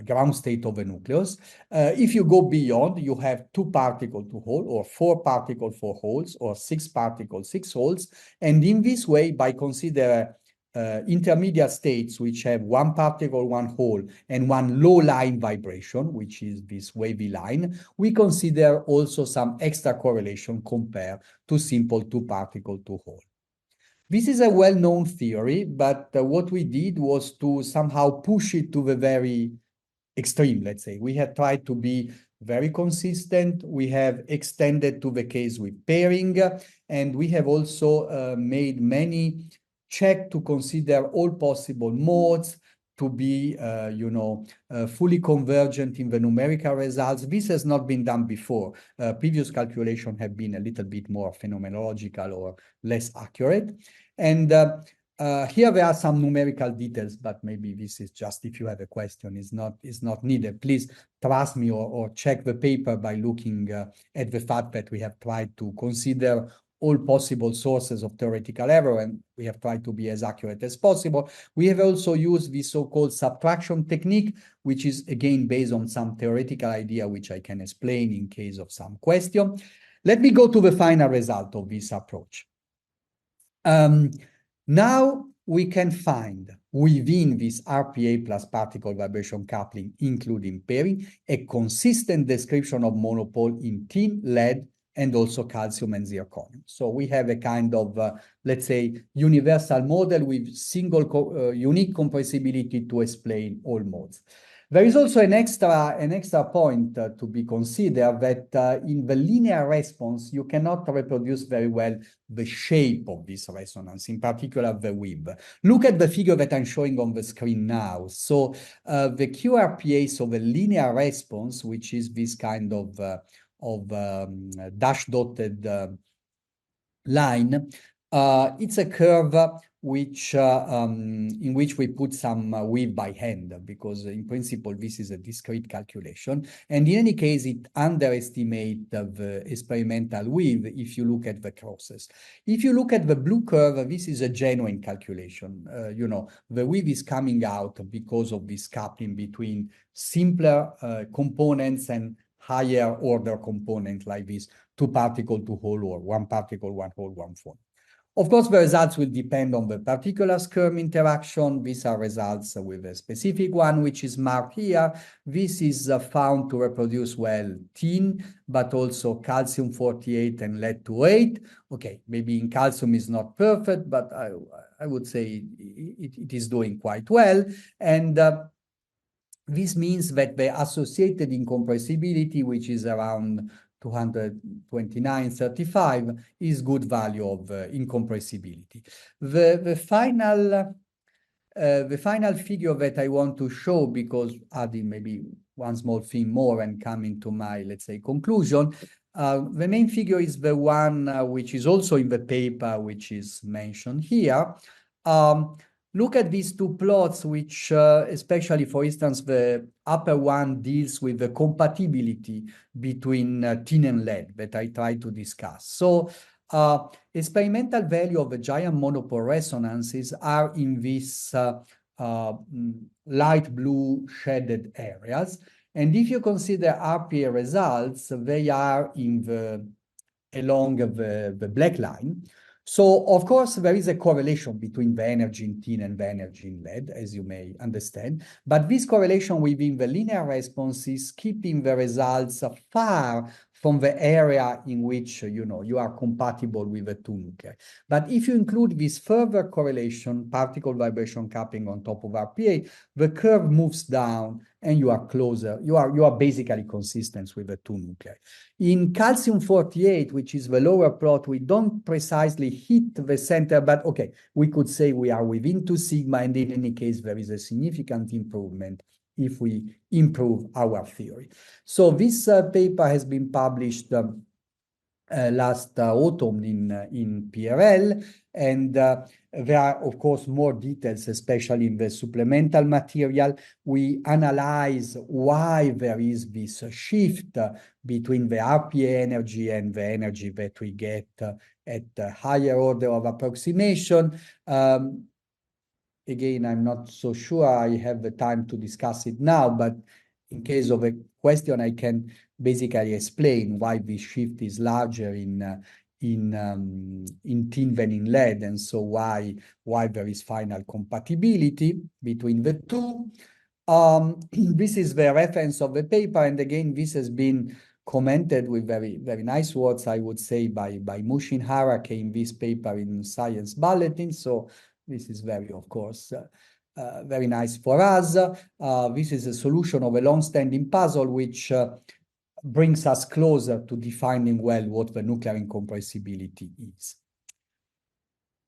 ground state of the nucleus. If you go beyond, you have 2 particles, 2 holes, or 4 particles, 4 holes, or 6 particles, 6 holes. And in this way, by considering intermediate states which have 1 particle, 1 hole, and 1 low line vibration, which is this wavy line, we consider also some extra correlation compared to simple 2 particle, 2 hole. This is a well-known theory, but what we did was to somehow push it to the very extreme, let's say. We have tried to be very consistent. We have extended to the case with pairing, and we have also made many check to consider all possible modes to be, fully convergent in the numerical results. This has not been done before. Previous calculations have been a little bit more phenomenological or less accurate. And here there are some numerical details, but maybe this is just if you have a question, is not needed. Please trust me or check the paper by looking at the fact that we have tried to consider all possible sources of theoretical error, and we have tried to be as accurate as possible. We have also used the so-called subtraction technique, which is again based on some theoretical idea, which I can explain in case of some question. Let me go to the final result of this approach. Now we can find within this RPA plus particle vibration coupling, including pairing, a consistent description of monopole in tin, lead, and also calcium and zirconium. So we have a kind of, let's say, universal model with single unique compressibility to explain all modes. There is also an extra point to be considered that in the linear response, you cannot reproduce very well the shape of this resonance, in particular the width. Look at the figure that I'm showing on the screen now. So the QRPA, so the linear response, which is this kind of dash dotted line, it's a curve which in which we put some width by hand, because in principle this is a discrete calculation, and in any case it underestimates the experimental width if you look at the crosses. If you look at the blue curve, this is a genuine calculation. The width is coming out because of this coupling between simpler components and higher order component like this 2 particle, 2 hole, or 1 particle, 1 hole, 1 phone. Of course, the results will depend on the particular Skirm interaction. These are results with a specific one, which is marked here. This is found to reproduce well tin, but also calcium 48 and lead 28. Okay, maybe in calcium is not perfect, but I would say it is doing quite well. And this means that the associated incompressibility, which is around 229.35, is good value of incompressibility. The final figure that I want to show, because adding maybe one small thing more and coming to my, let's say, conclusion, the main figure is the one which is also in the paper, which is mentioned here. look at these two plots, which especially, for instance, the upper one deals with the compatibility between tin and lead that I try to discuss. So experimental value of the giant monopole resonances are in these light blue shaded areas. And if you consider RPA results, they are along the black line. So, of course, there is a correlation between the energy in tin and the energy in lead, as you may understand. But this correlation within the linear response is keeping the results far from the area in which you are compatible with the two nuclei. But if you include this further correlation, particle vibration coupling on top of RPA, the curve moves down and you are closer. You are basically consistent with the two nuclei. In calcium-48, which is the lower plot, we don't precisely hit the center, but okay, we could say we are within 2 sigma, and in any case, there is a significant improvement if we improve our theory. So this paper has been published last autumn in PRL, and there are, of course, more details, especially in the supplemental material. We analyze why there is this shift between the RPA energy and the energy that we get at a higher order of approximation. Again, I'm not so sure I have the time to discuss it now, but in case of a question, I can basically explain why this shift is larger in tin than in lead, and so why there is final compatibility between the two. This is the reference of the paper, and again, this has been commented with very, very nice words, I would say, by Mushin Harake in this paper in Science Bulletin. So this is very, of course, very nice for us. This is a solution of a long-standing puzzle which brings us closer to defining well what the nuclear incompressibility is.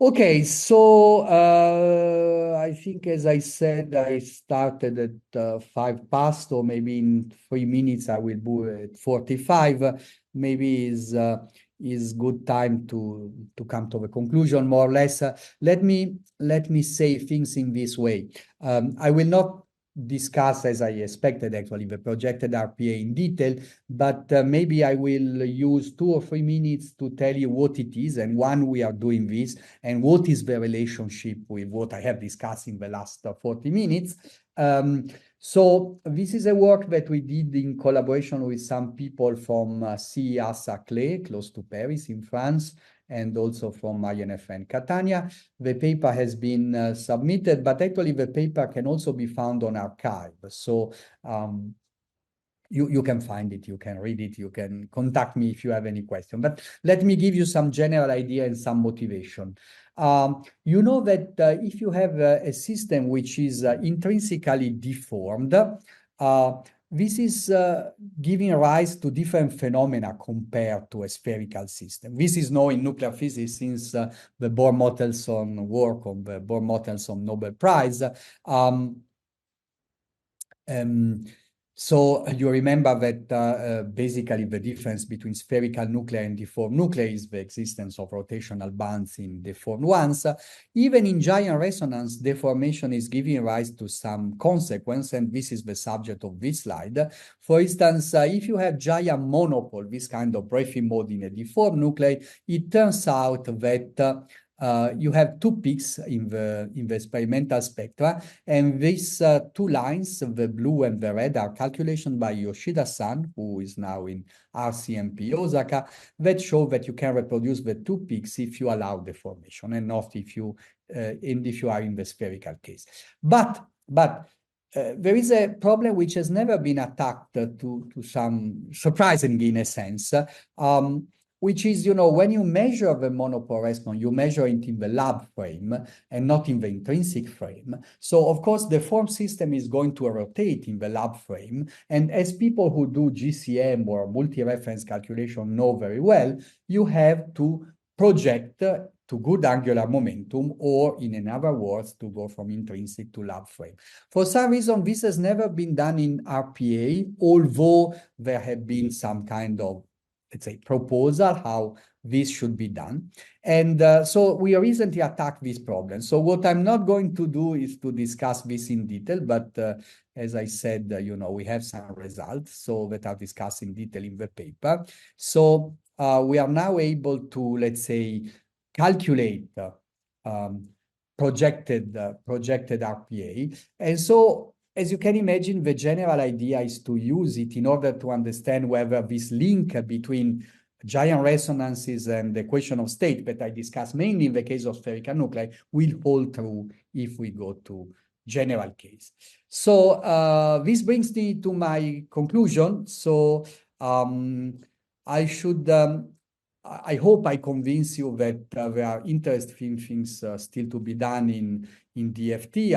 Okay, so I think, as I said, I started at 5 past, or maybe in 3 minutes I will do at 45. Maybe is good time to come to the conclusion, more or less. Let me say things in this way. I will not discuss, as I expected, actually, the projected RPA in detail, but maybe I will use 2 or 3 minutes to tell you what it is and when we are doing this, and what is the relationship with what I have discussed in the last 40 minutes. So this is a work that we did in collaboration with some people from CEA-Saclay, close to Paris in France, and also from INFN Catania. The paper has been submitted, but actually the paper can also be found on arXiv. So you can find it, you can read it, you can contact me if you have any question. But let me give you some general idea and some motivation. You know that if you have a system which is intrinsically deformed, this is giving rise to different phenomena compared to a spherical system. This is known in nuclear physics since the Bohr-Mottelson work on the Bohr-Mottelson Nobel Prize. So you remember that basically the difference between spherical nuclei and deformed nuclei is the existence of rotational bands in deformed ones. Even in giant resonance, deformation is giving rise to some consequence, and this is the subject of this slide. For instance, if you have giant monopole, this kind of breathing mode in a deformed nuclei, it turns out that you have 2 peaks in the experimental spectra, and these 2 lines, the blue and the red, are calculations by Yoshida-san, who is now in RCMP Osaka, that show that you can reproduce the 2 peaks if you allow deformation, and not if you are in the spherical case. But there is a problem which has never been attacked to some surprisingly, in a sense, which is, when you measure the monopole response, you measure it in the lab frame and not in the intrinsic frame. So, of course, the form system is going to rotate in the lab frame. And as people who do GCM or multi-reference calculation know very well, you have to project to good angular momentum, or in other words, to go from intrinsic to lab frame. For some reason, this has never been done in RPA, although there have been some kind of let's say, proposal how this should be done. And so we recently attacked this problem. So what I'm not going to do is to discuss this in detail, but as I said, we have some results so that are discussed in detail in the paper. So we are now able to, let's say, calculate projected RPA. And so, as you can imagine, the general idea is to use it in order to understand whether this link between giant resonances and the equation of state that I discussed mainly in the case of spherical nuclei will hold true if we go to general case. So this brings me to my conclusion. So I hope I convince you that there are interesting things still to be done in DFT.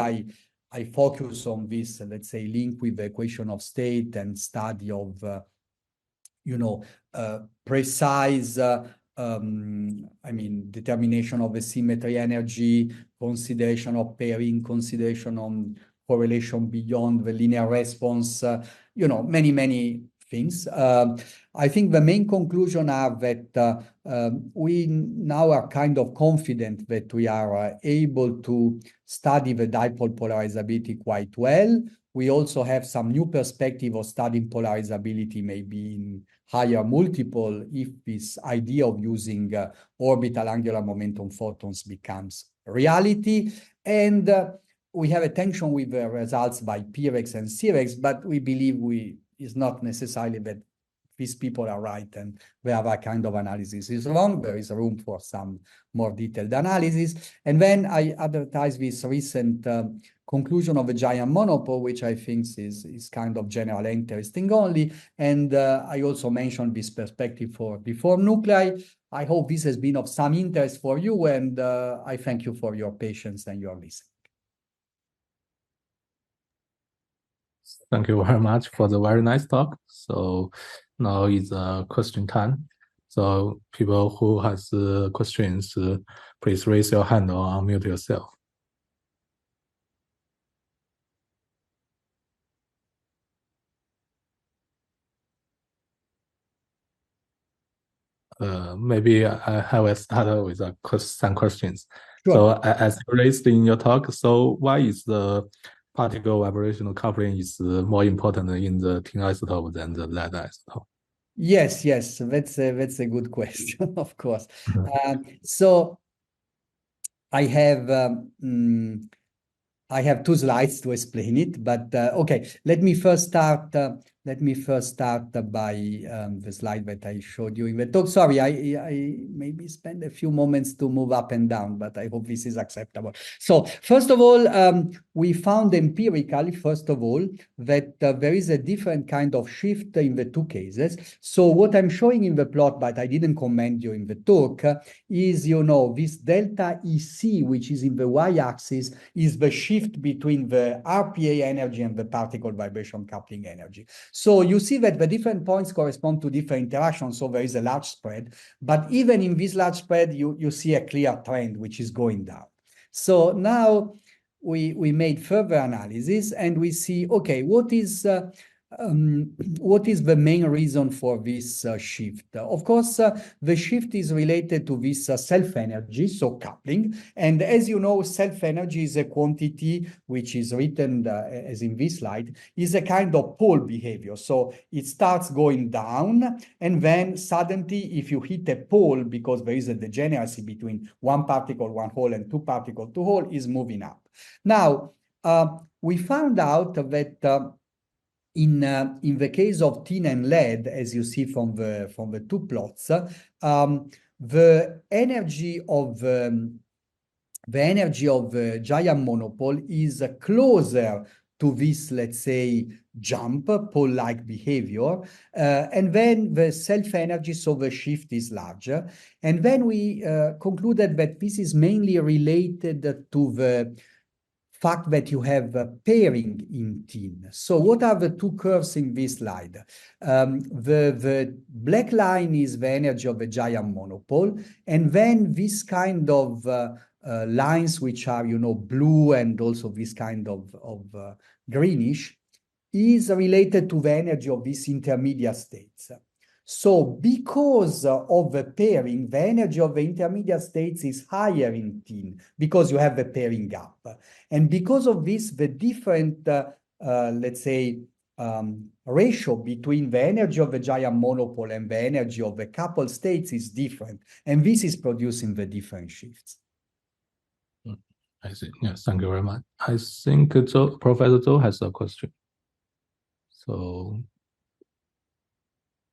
I focus on this, let's say, link with the equation of state and study of, precise, determination of the symmetry energy, consideration of pairing, consideration on correlation beyond the linear response, many, many things. I think the main conclusion are that we now are kind of confident that we are able to study the dipole polarizability quite well. We also have some new perspective of studying polarizability maybe in higher multiple if this idea of using orbital angular momentum photons becomes reality. And we have a tension with the results by PREX and CREX, but we believe it's not necessarily that these people are right and wherever kind of analysis is wrong. There is room for some more detailed analysis. And then I advertise this recent conclusion of a giant monopole, which I think is kind of general interesting only. And I also mentioned this perspective for deformed nuclei. I hope this has been of some interest for you, and I thank you for your patience and your listening. Thank you very much for the very nice talk. So now is question time. So people who has questions, please raise your hand or unmute yourself. Maybe I have started with some questions. Sure. So as you raised in your talk, so why is the particle vibrational coupling is more important in the tin isotope than the lead isotope? Yes, that's a good question, of course. So I have two slides to explain it, but okay, let me first start by the slide that I showed you in the talk. Sorry, I maybe spend a few moments to move up and down, but I hope this is acceptable. So first of all, we found empirically, first of all, that there is a different kind of shift in the two cases. So what I'm showing in the plot, but I didn't comment during the talk, is, this delta EC, which is in the y-axis, is the shift between the RPA energy and the particle vibration coupling energy. So you see that the different points correspond to different interactions, so there is a large spread. But even in this large spread, you see a clear trend, which is going down. So now we made further analysis, and we see, okay, what is the main reason for this shift? Of course, the shift is related to this self-energy, so coupling. And as you know, self-energy is a quantity which is written as in this slide, is a kind of pole behavior. So it starts going down, and then suddenly, if you hit a pole, because there is a degeneracy between one particle, one hole, and two particle, two hole, is moving up. Now, we found out that in the case of tin and lead, as you see from the two plots, the energy of the giant monopole is closer to this, let's say, jump, pole-like behavior, and then the self-energy, so the shift is larger. And then we concluded that this is mainly related to the fact that you have pairing in tin. So what are the two curves in this slide? The black line is the energy of the giant monopole, and then this kind of lines which are, blue, and also this kind of greenish, is related to the energy of these intermediate states. So because of the pairing, the energy of the intermediate states is higher in tin because you have the pairing gap. And because of this, the different, let's say, ratio between the energy of the giant monopole and the energy of the coupled states is different. And this is producing the different shifts. I see. Yes, thank you very much. I think Professor Zhou has a question. So,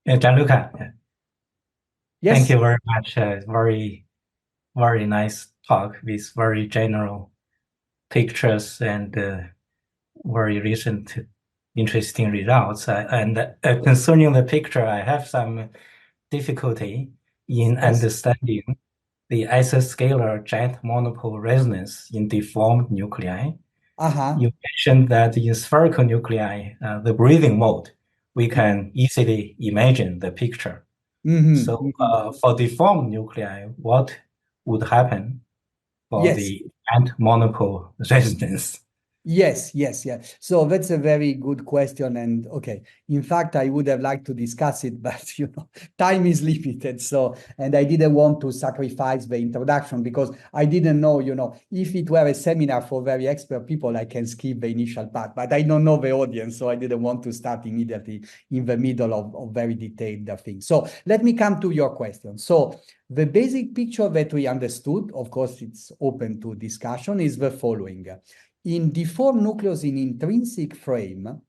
Gianluca, Yes. thank you very much. Very, very nice talk with very general pictures and very recent interesting results. Concerning the picture, I have some difficulty in understanding the isoscalar giant monopole resonance in deformed nuclei. You mentioned that in spherical nuclei, the breathing mode, we can easily imagine the picture. So for deformed nuclei, what would happen for the giant monopole resonance? Yes. So that's a very good question. And okay, in fact, I would have liked to discuss it, but time is limited. So, and I didn't want to sacrifice the introduction because I didn't know, if it were a seminar for very expert people, I can skip the initial part, but I don't know the audience. So I didn't want to start immediately in the middle of very detailed things. So let me come to your question. So the basic picture that we understood, of course, it's open to discussion, is the following. In deformed nucleus in intrinsic frame,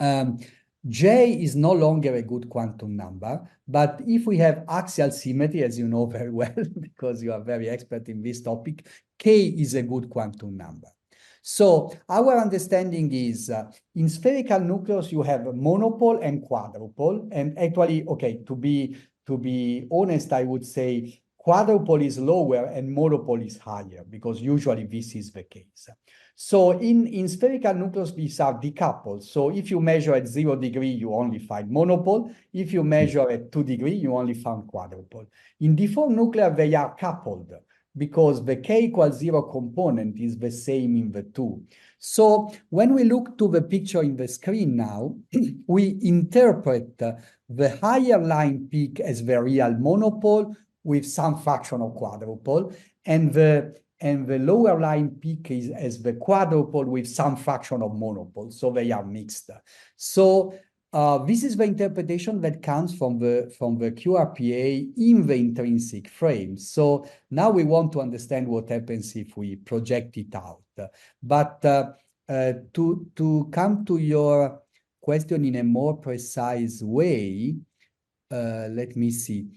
J is no longer a good quantum number, but if we have axial symmetry, as you know very well, because you are very expert in this topic, K is a good quantum number. So our understanding is in spherical nucleus, you have a monopole and quadrupole. And actually, okay, to be honest, I would say quadrupole is lower and monopole is higher, because usually this is the case. So in spherical nucleus, these are decoupled. So if you measure at 0 degree, you only find monopole. If you measure at 2 degree, you only find quadrupole. In deformed nuclei, they are coupled because the k = 0 component is the same in the two. So when we look to the picture in the screen now, we interpret the higher line peak as the real monopole with some fraction of quadrupole, and the lower line peak is as the quadrupole with some fraction of monopole. So they are mixed. So this is the interpretation that comes from the QRPA in the intrinsic frame. So now we want to understand what happens if we project it out. But to come to your question in a more precise way, let me see.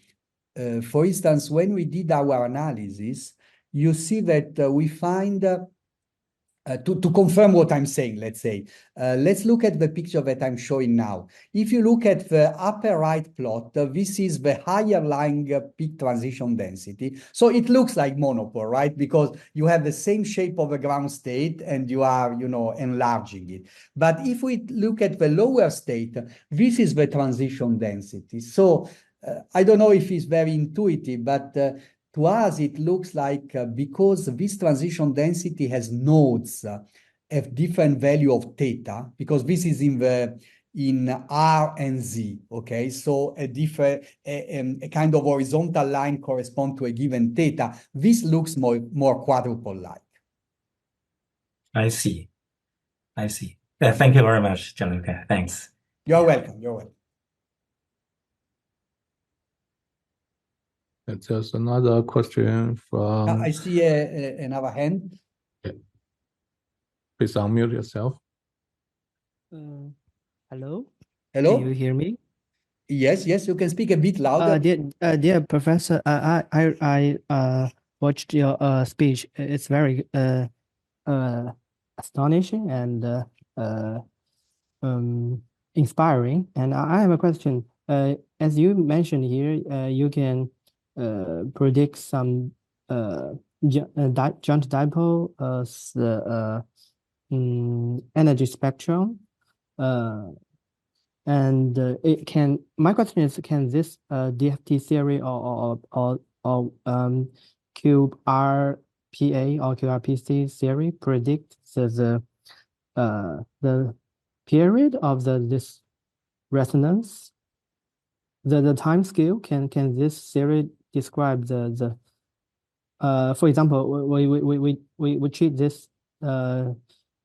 For instance, when we did our analysis, you see that we find, to confirm what I'm saying, let's say, let's look at the picture that I'm showing now. If you look at the upper right plot, this is the higher lying peak transition density. So it looks like monopole, right? Because you have the same shape of a ground state and you are, enlarging it. But if we look at the lower state, this is the transition density. So I don't know if it's very intuitive, but to us, it looks like because this transition density has nodes of different value of theta, because this is in R and Z, okay? So a different, a kind of horizontal line correspond to a given theta. This looks more quadruple-like. I see. Thank you very much, Gianluca. Thanks. You're welcome. There's another question from... I see another hand. Yeah. Please unmute yourself. Hello? Hello? Can you hear me? Yes, you can speak a bit louder. Dear Professor, I watched your speech. It's very astonishing and inspiring. And I have a question. As you mentioned here, you can predict some joint dipole energy spectrum. And my question is, can this DFT theory or QRPA or QRPC theory predict the period of this resonance? the time scale, can this theory describe the for example, we treat this a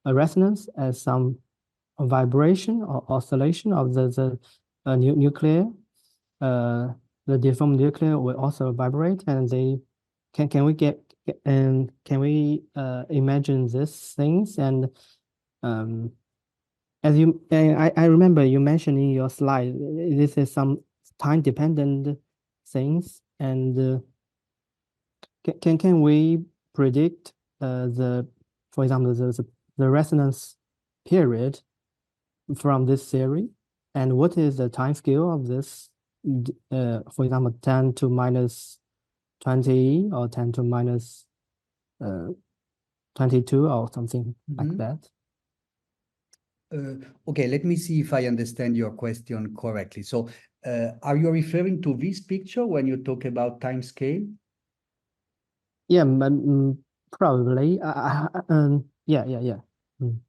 resonance as some vibration or oscillation of the nuclear. The deformed nuclear will also vibrate, and they can we get and can we imagine these things? And as you I remember you mentioned in your slide, this is some time dependent things, and can we predict for example the resonance period from this theory, and what is the time scale of this? For example, 10 to minus 20 or 10 to minus 22 or something like that. Okay, let me see if I understand your question correctly. So are you referring to this picture when you talk about time scale? Yeah, probably. Yeah.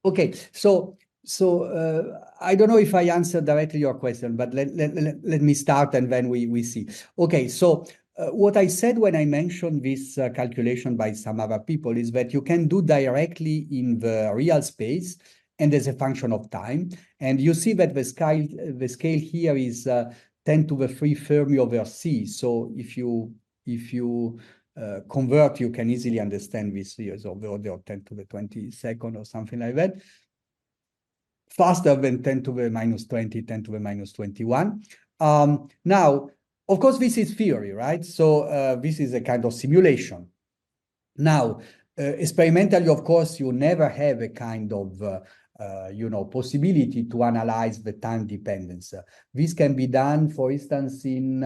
Okay, so I don't know if I answered directly your question, but let me start and then we see. Okay, so what I said when I mentioned this calculation by some other people is that you can do directly in the real space and as a function of time. And you see that the scale here is 10 to the 3 Fermi over C. So if you convert, you can easily understand this here, so the order of 10 to the 22nd or something like that. Faster than 10 to the minus 20, 10 to the minus 21. Now, of course, this is theory, right? So this is a kind of simulation. Now, experimentally, of course, you never have a kind of possibility to analyze the time dependence. This can be done, for instance, in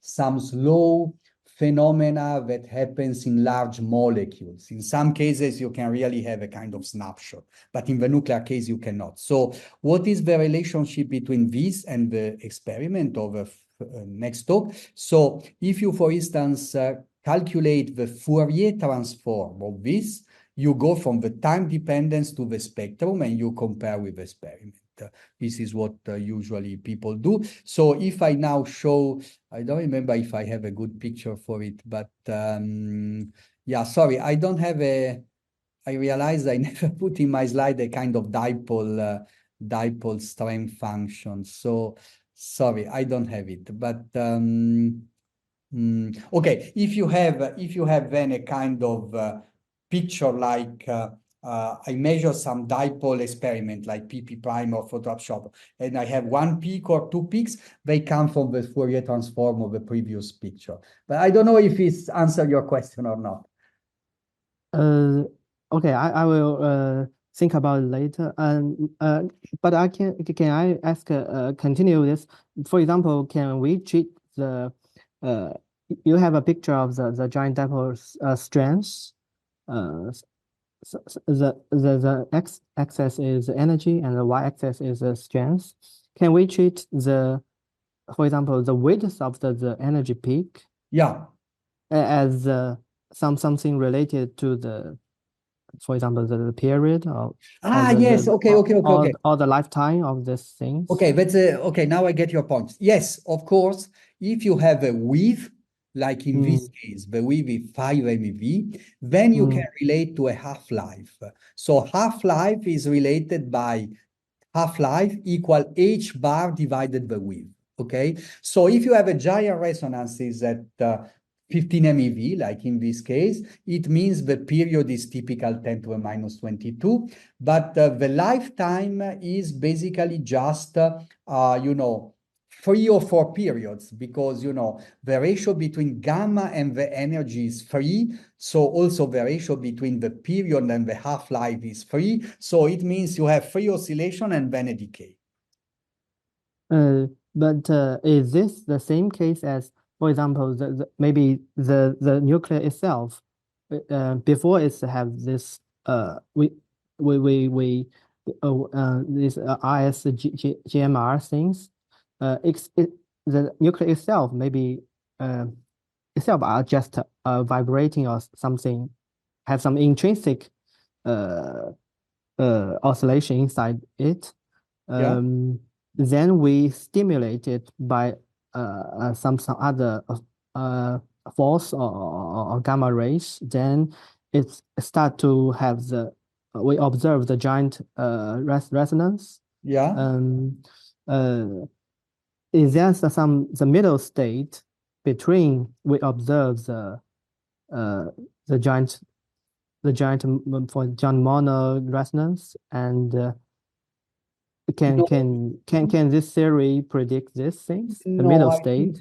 some slow phenomena that happens in large molecules. In some cases, you can really have a kind of snapshot, but in the nuclear case, you cannot. So what is the relationship between this and the experiment of the next talk? So if you, for instance, calculate the Fourier transform of this, you go from the time dependence to the spectrum and you compare with the experiment. This is what usually people do. So if I now show, I don't remember if I have a good picture for it, but yeah, sorry, I don't have I realized I never put in my slide a kind of dipole strength function. So sorry, I don't have it, but okay, if you have then a kind of picture like I measure some dipole experiment like PP prime or Photoshop, and I have one peak or two peaks, they come from the Fourier transform of the previous picture. But I don't know if it's answered your question or not. Okay, I will think about it later. But can I ask continue this? For example, can we treat the you have a picture of the giant dipole strands. So the x-axis is energy and the y-axis is the strength. Can we treat for example, the width of the energy peak? Yeah. As something related to for example, the period or yes. Okay. or the lifetime of this thing. Okay, that's okay. Now I get your point. Yes, of course. If you have a width, like in this case, the width is 5 MeV, then you can relate to a half-life. So half-life is related by half-life equal h bar divided by width. Okay, so if you have a giant resonance is at 15 MeV, like in this case, it means the period is typical 10 to the minus 22, but the lifetime is basically just, 3 or 4 periods, because, the ratio between gamma and the energy is 3. So also the ratio between the period and the half-life is 3. So it means you have 3 oscillation and then a decay. But is this the same case as, for example, maybe the nuclear itself, before it have this these RSGMR things, the nuclear itself maybe itself are just vibrating or something, have some intrinsic oscillation inside it. Then we stimulate it by some other force or gamma rays, then it start to have we observe the giant resonance. Yeah. Is there the middle state between we observe the giant for giant mono resonance, and can this theory predict these things? The middle state?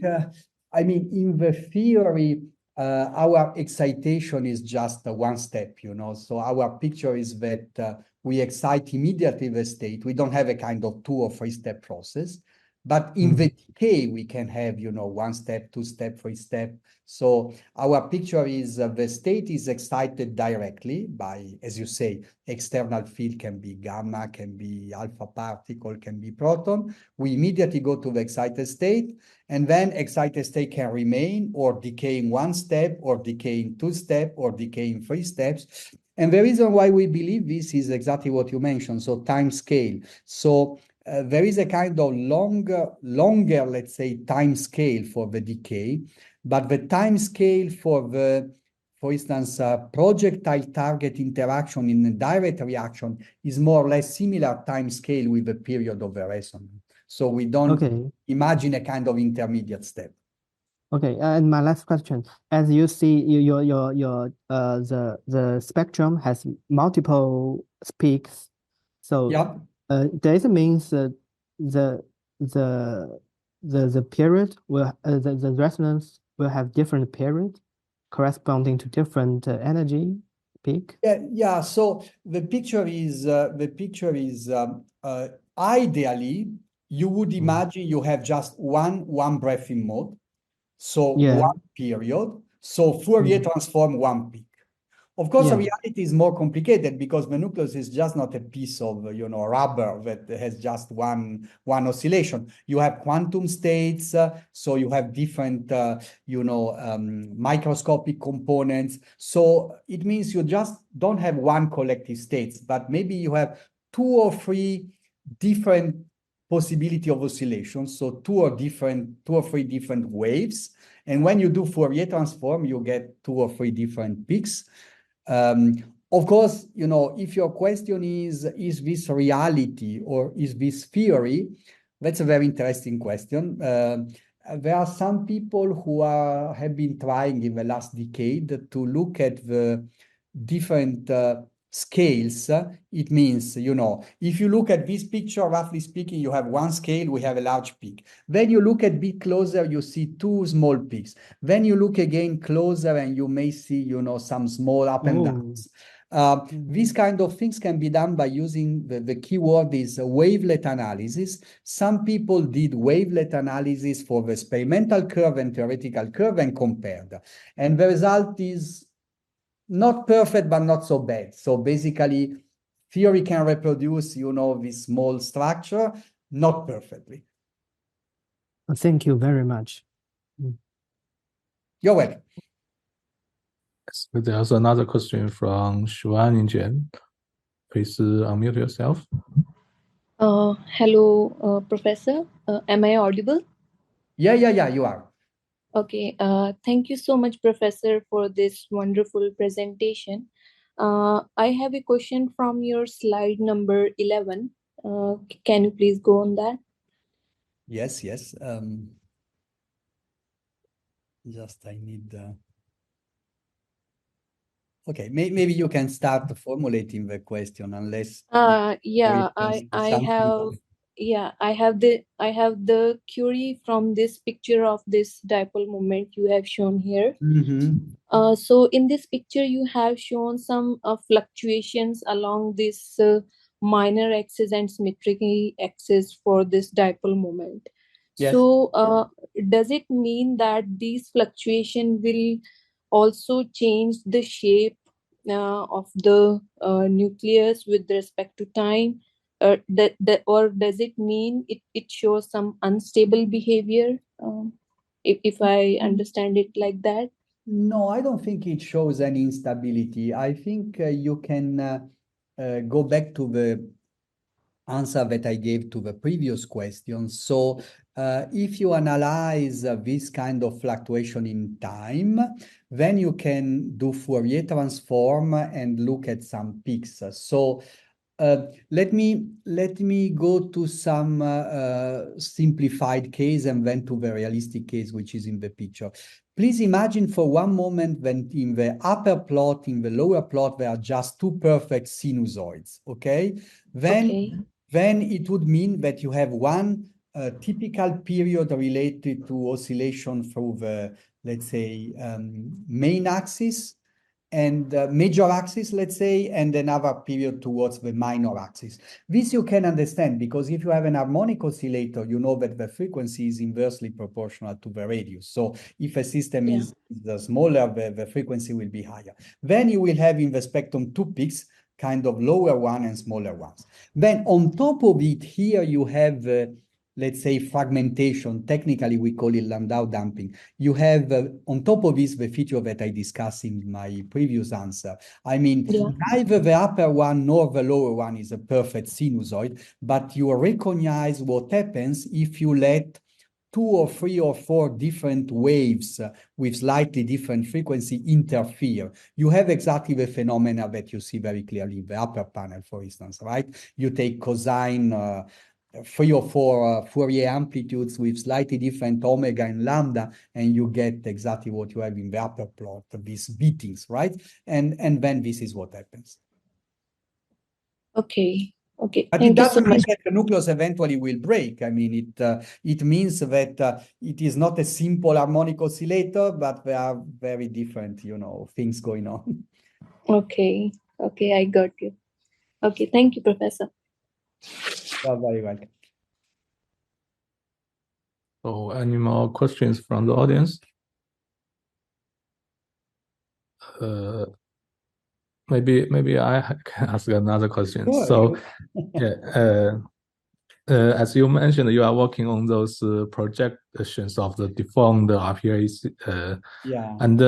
I mean, in the theory, our excitation is just one step, So our picture is that we excite immediately the state. We don't have a kind of 2 or 3 step process. But in the decay, we can have, 1 step, 2 step, 3 step. So our picture is the state is excited directly by, as you say, external field can be gamma, can be alpha particle, can be proton. We immediately go to the excited state, and then excited state can remain or decay in 1 step, or decay in 2 steps, or decay in 3 steps. And the reason why we believe this is exactly what you mentioned, so time scale. So there is a kind of longer, let's say, time scale for the decay, but the time scale for instance, projectile target interaction in a direct reaction is more or less similar time scale with the period of the resonance. So we don't imagine a kind of intermediate step. Okay, and my last question: as you see, the spectrum has multiple peaks, so does it means that the period will the resonance will have different period corresponding to different energy peak? Yeah. So the picture is ideally you would imagine you have just one breathing mode, so one period. So Fourier transform one peak. Of course, the reality is more complicated because the nucleus is just not a piece of rubber that has just one oscillation. You have quantum states, so you have different microscopic components. So it means you just don't have one collective states, but maybe you have 2 or 3 different possibility of oscillations. So 2 or 3 different waves. And when you do Fourier transform, you get 2 or 3 different peaks. Of course, if your question is this reality or is this theory, that's a very interesting question. There are some people who have been trying in the last decade to look at the different scales. It means, if you look at this picture, roughly speaking, you have one scale, we have a large peak. Then you look a bit closer, you see 2 small peaks. Then you look again closer and you may see, some small up and downs. These kind of things can be done by using the keyword is wavelet analysis. Some people did wavelet analysis for the experimental curve and theoretical curve and compared. And the result is not perfect, but not so bad. So basically, theory can reproduce, this small structure, not perfectly. Thank you very much. You're welcome. There's another question from Shuan Jian. Please unmute yourself. Hello, Professor. Am I audible? Yeah, you are. Okay. Thank you so much, Professor, for this wonderful presentation. I have a question from your slide number 11. Can you please go on that? Yes. Just I need... Okay, maybe you can start formulating the question unless... I have the query from this picture of this dipole moment you have shown here. So in this picture you have shown some fluctuations along this minor axis and symmetry axis for this dipole moment. Yes. So does it mean that these fluctuations will also change the shape of the nucleus with respect to time? Or does it mean it shows some unstable behavior, if I understand it like that? No, I don't think it shows any instability. I think you can go back to the answer that I gave to the previous question. So if you analyze this kind of fluctuation in time, then you can do Fourier transform and look at some peaks. So let me go to some simplified case and then to the realistic case, which is in the picture. Please imagine for one moment when in the upper plot, in the lower plot, there are just two perfect sinusoids, okay? Then it would mean that you have one typical period related to oscillation through the, let's say, main axis, and major axis, let's say, and another period towards the minor axis. This you can understand because if you have an harmonic oscillator, you know that the frequency is inversely proportional to the radius. So if a system is smaller, the frequency will be higher. Then you will have in the spectrum two peaks, kind of lower one and smaller ones. Then on top of it, here you have let's say fragmentation. Technically, we call it Landau damping. You have on top of this the feature that I discussed in my previous answer. I mean, neither the upper one nor the lower one is a perfect sinusoid, but you recognize what happens if you let 2 or 3 or 4 different waves with slightly different frequency interfere. You have exactly the phenomena that you see very clearly in the upper panel, for instance, right? You take cosine 3 or 4 Fourier amplitudes with slightly different omega and lambda, and you get exactly what you have in the upper plot, these beatings, right? And then this is what happens. Okay. But it doesn't mean that the nucleus eventually will break. I mean, it means that it is not a simple harmonic oscillator, but there are very different, things going on. Okay, I got you. Okay, thank you, Professor. You're very welcome. So, any more questions from the audience? Maybe I can ask another question. Sure, so, as you mentioned, you are working on those projections of the deformed RPAs. And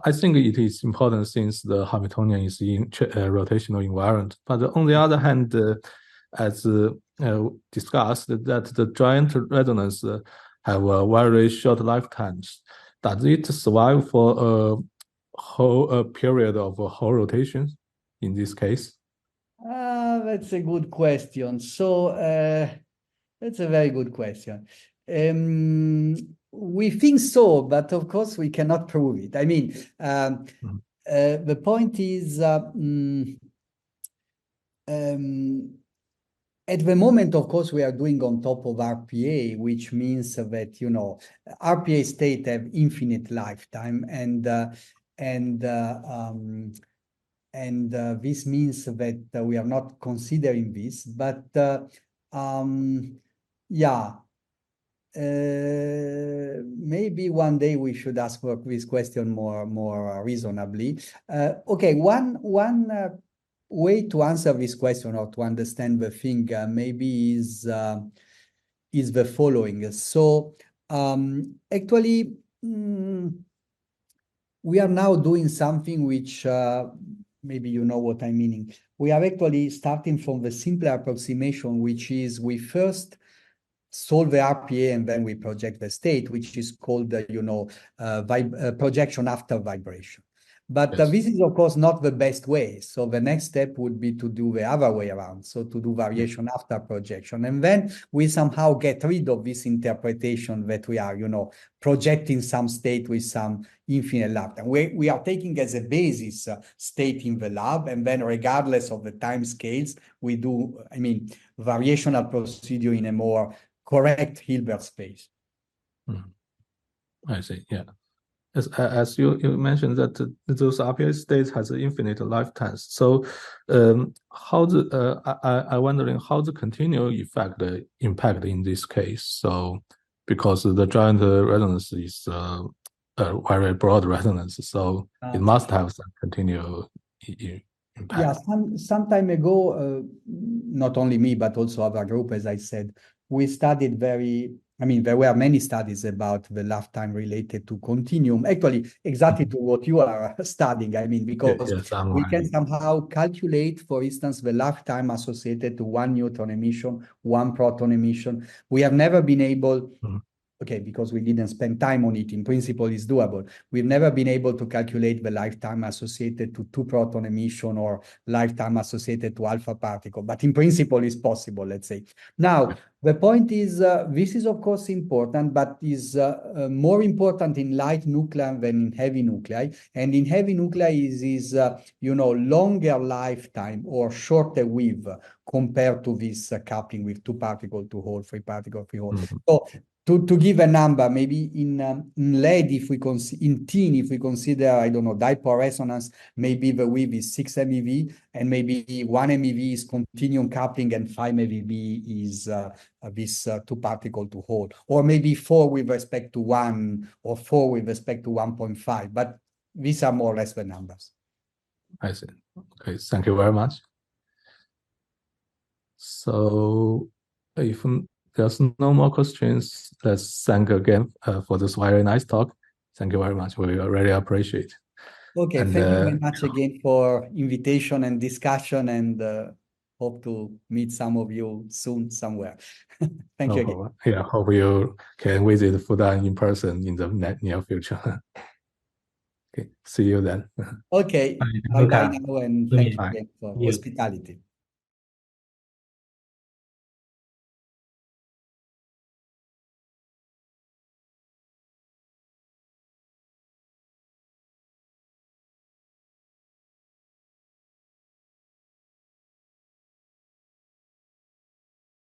I think it is important since the Hamiltonian is in rotational invariant. But on the other hand, as discussed, that the giant resonance have a very short lifetimes. Does it survive for a whole period of whole rotation in this case? That's a good question. So that's a very good question. We think so, but of course we cannot prove it. I mean, the point is, at the moment, of course, we are doing on top of RPA, which means that, RPA state have infinite lifetime, and this means that we are not considering this, but maybe one day we should ask this question more reasonably. Okay, one way to answer this question or to understand the thing maybe is the following. So actually, we are now doing something which maybe you know what I'm meaning. We are actually starting from the simpler approximation, which is we first solve the RPA and then we project the state, which is called projection after vibration. But this is, of course, not the best way. So the next step would be to do the other way around. So to do variation after projection. And then we somehow get rid of this interpretation that we are, projecting some state with some infinite lifetime. We are taking as a basis state in the lab. And then regardless of the time scales, we do, variational procedure in a more correct Hilbert space. I see, yeah. As you mentioned that those RPA states has infinite lifetimes. So I'm wondering how the continual effect impact in this case. So because the giant resonance is a very broad resonance, so it must have some continual impact. Yeah, some time ago, not only me, but also our group, as I said, we studied very I mean, there were many studies about the lifetime related to continuum, actually exactly to what you are studying. I mean, because we can somehow calculate, for instance, the lifetime associated to 1 neutron emission, 1 proton emission. We have never been able, okay, because we didn't spend time on it, in principle it's doable. We've never been able to calculate the lifetime associated to 2 proton emission or lifetime associated to alpha particle, but in principle it's possible, let's say. Now, the point is, this is of course important, but is more important in light nuclei than in heavy nuclei. And in heavy nuclei is you know, longer lifetime or shorter wave compared to this coupling with 2 particle to hole, 3 particle, 3 hole. So to give a number, maybe in lead, if we in tin, if we consider, I don't know, dipole resonance, maybe the wave is 6 MeV, and maybe 1 MeV is continuum coupling, and 5 MeV is this 2 particle to hole, or maybe 4 with respect to 1, or 4 with respect to 1.5. But these are more or less the numbers. I see. Okay, thank you very much. So, if there's no more questions, let's thank again for this very nice talk. Thank you very much. We really appreciate. Okay, and, thank you very much again for invitation and discussion, and hope to meet some of you soon somewhere. Thank you again. Yeah, hope you can visit Fudan in person in the near future. Okay, see you then. Okay, bye-bye now, and thank you again for hospitality.